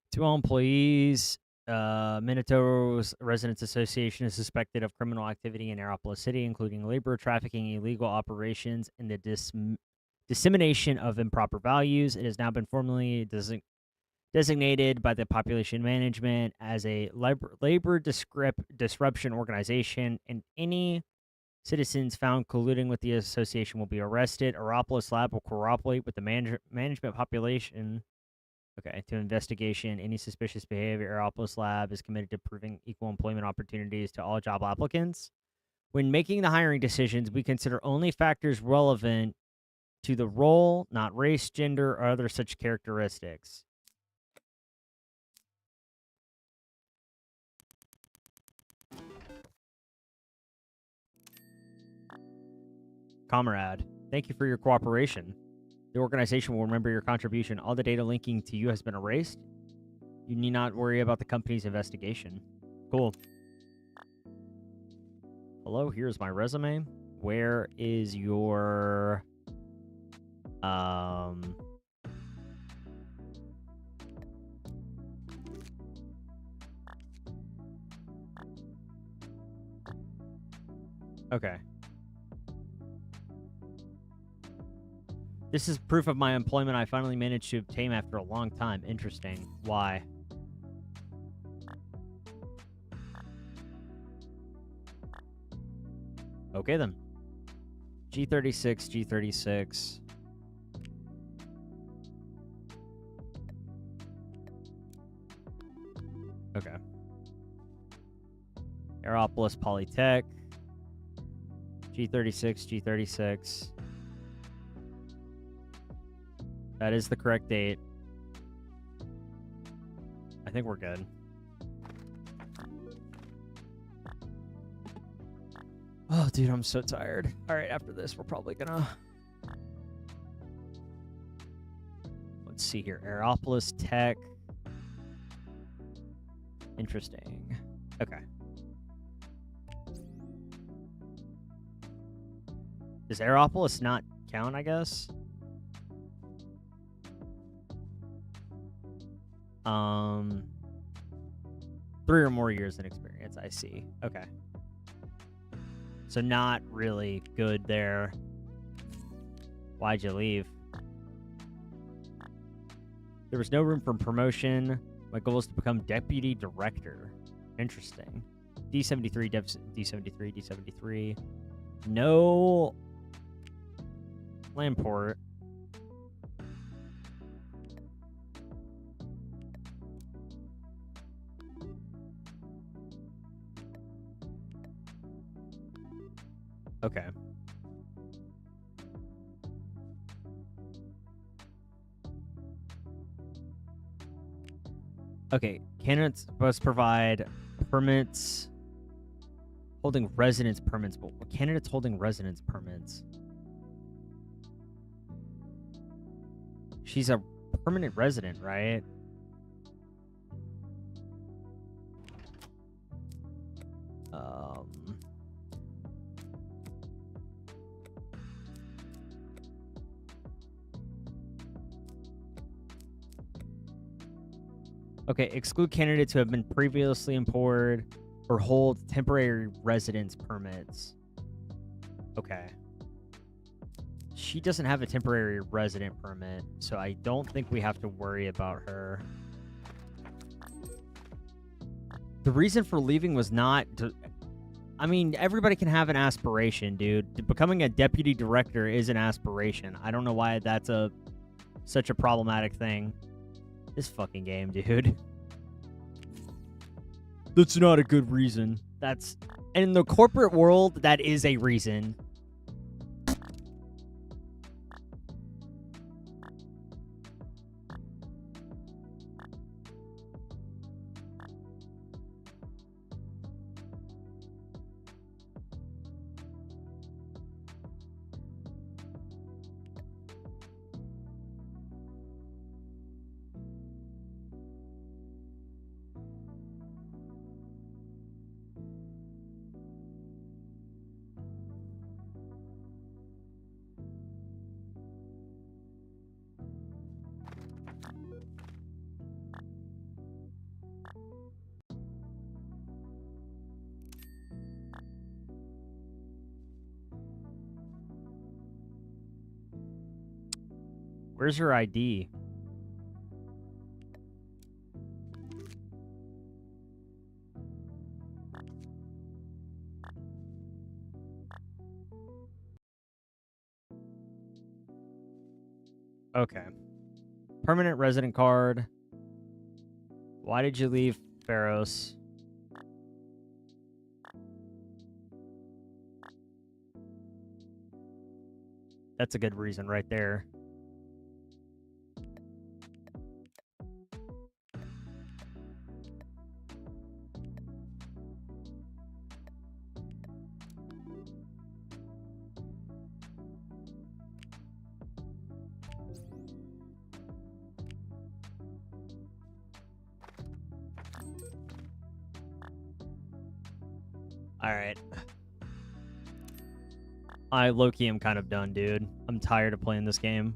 Two employees. Minato's Residents Association is suspected of criminal activity in Aeropolis City, including labor trafficking, illegal operations, and the dissemination of improper values. It has now been formally designated by the Population Management as a labor disruption organization, and any citizens found colluding with the association will be arrested. Aeropolis Lab will cooperate with the management population. Okay, to investigation, any suspicious behavior. Aeropolis Lab is committed to proving equal employment opportunities to all job applicants. When making the hiring decisions, we consider only factors relevant to the role, not race, gender, or other such characteristics. Comrade, thank you for your cooperation. The organization will remember your contribution. All the data linking to you has been erased. You need not worry about the company's investigation. Cool. Hello, here's my resume. Where is your... Okay. This is proof of my employment I finally managed to obtain after a long time. Interesting. Why? Okay, then. G36, G36. Okay. Aeropolis Polytech. G36, G36. That is the correct date. I think we're good. Oh, dude, I'm so tired. All right, after this, we're probably gonna... Let's see here. Aeropolis Tech. Interesting. Okay. Does Aeropolis not count, I guess? 3 or more years in experience, I see. Okay. So not really good there. Why'd you leave? There was no room for promotion. My goal is to become deputy director. Interesting. D73, D73, D73. No Landport. Okay. Okay, candidates must provide permits Holding residence permits. But candidates holding residence permits. She's a permanent resident, right? Okay, exclude candidates who have been previously employed or hold temporary residence permits. Okay. She doesn't have a temporary resident permit, so I don't think we have to worry about her. The reason for leaving was not to... I mean, everybody can have an aspiration, dude. Becoming a deputy director is an aspiration. I don't know why that's such a problematic thing. This fucking game, dude. That's not a good reason. That's... In the corporate world, that is a reason. Where's her ID? Okay. Permanent resident card. Why did you leave Pharos? That's a good reason right there. Alright. I low-key am kind of done, dude. I'm tired of playing this game.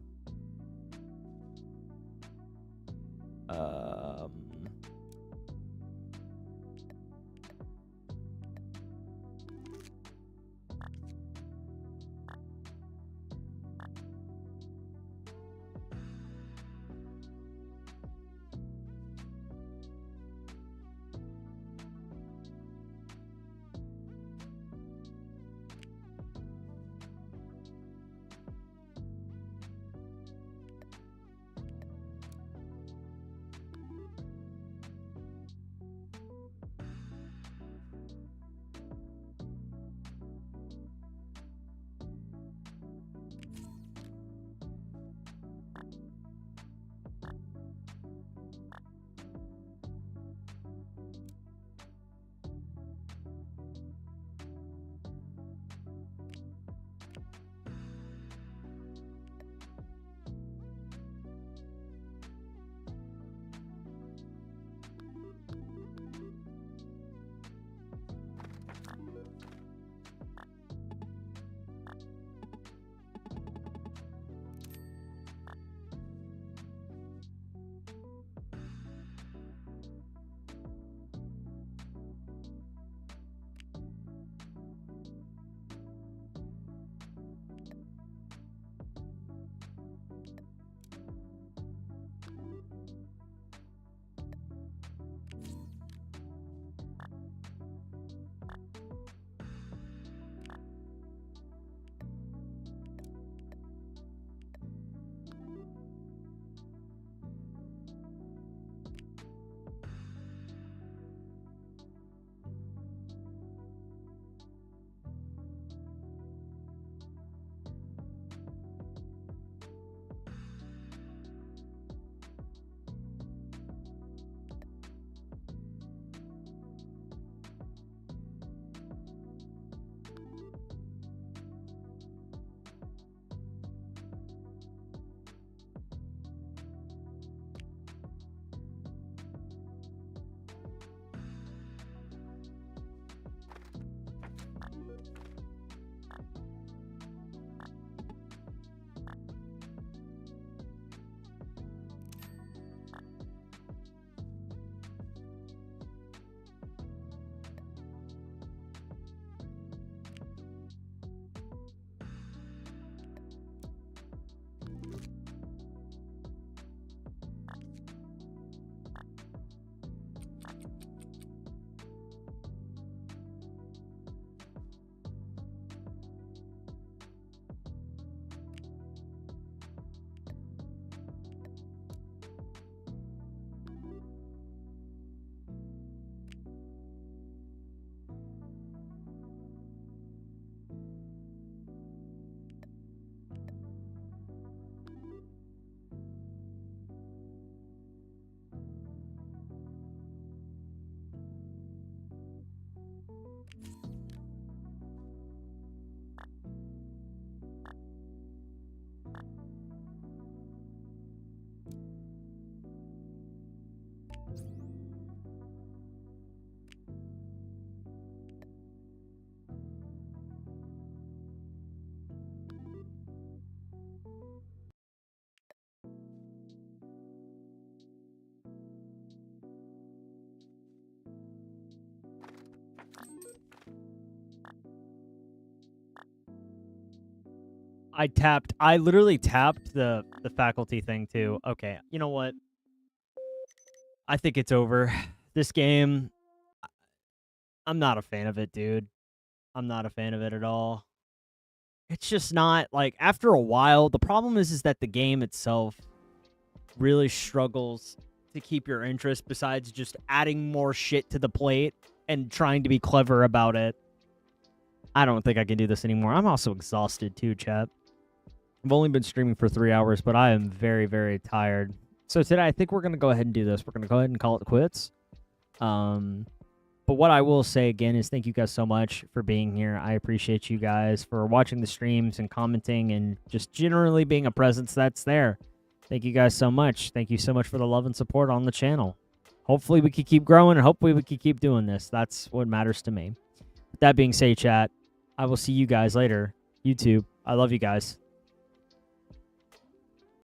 I literally tapped the faculty thing too. Okay, you know what? I think it's over. This game, I'm not a fan of it, dude. I'm not a fan of it at all. It's just not like after a while, the problem is that the game itself really struggles to keep your interest besides just adding more shit to the plate and trying to be clever about it. I don't think I can do this anymore. I'm also exhausted too, chat. I've only been streaming for 3 hours, but I am very, very tired. So today, I think we're going to go ahead and do this. We're going to go ahead and call it quits. But what I will say again is thank you guys so much for being here. I appreciate you guys for watching the streams and commenting and just generally being a presence that's there. Thank you guys so much. Thank you so much for the love and support on the channel. Hopefully we can keep growing and hopefully we can keep doing this. That's what matters to me. With that being said, chat, I will see you guys later. YouTube, I love you guys.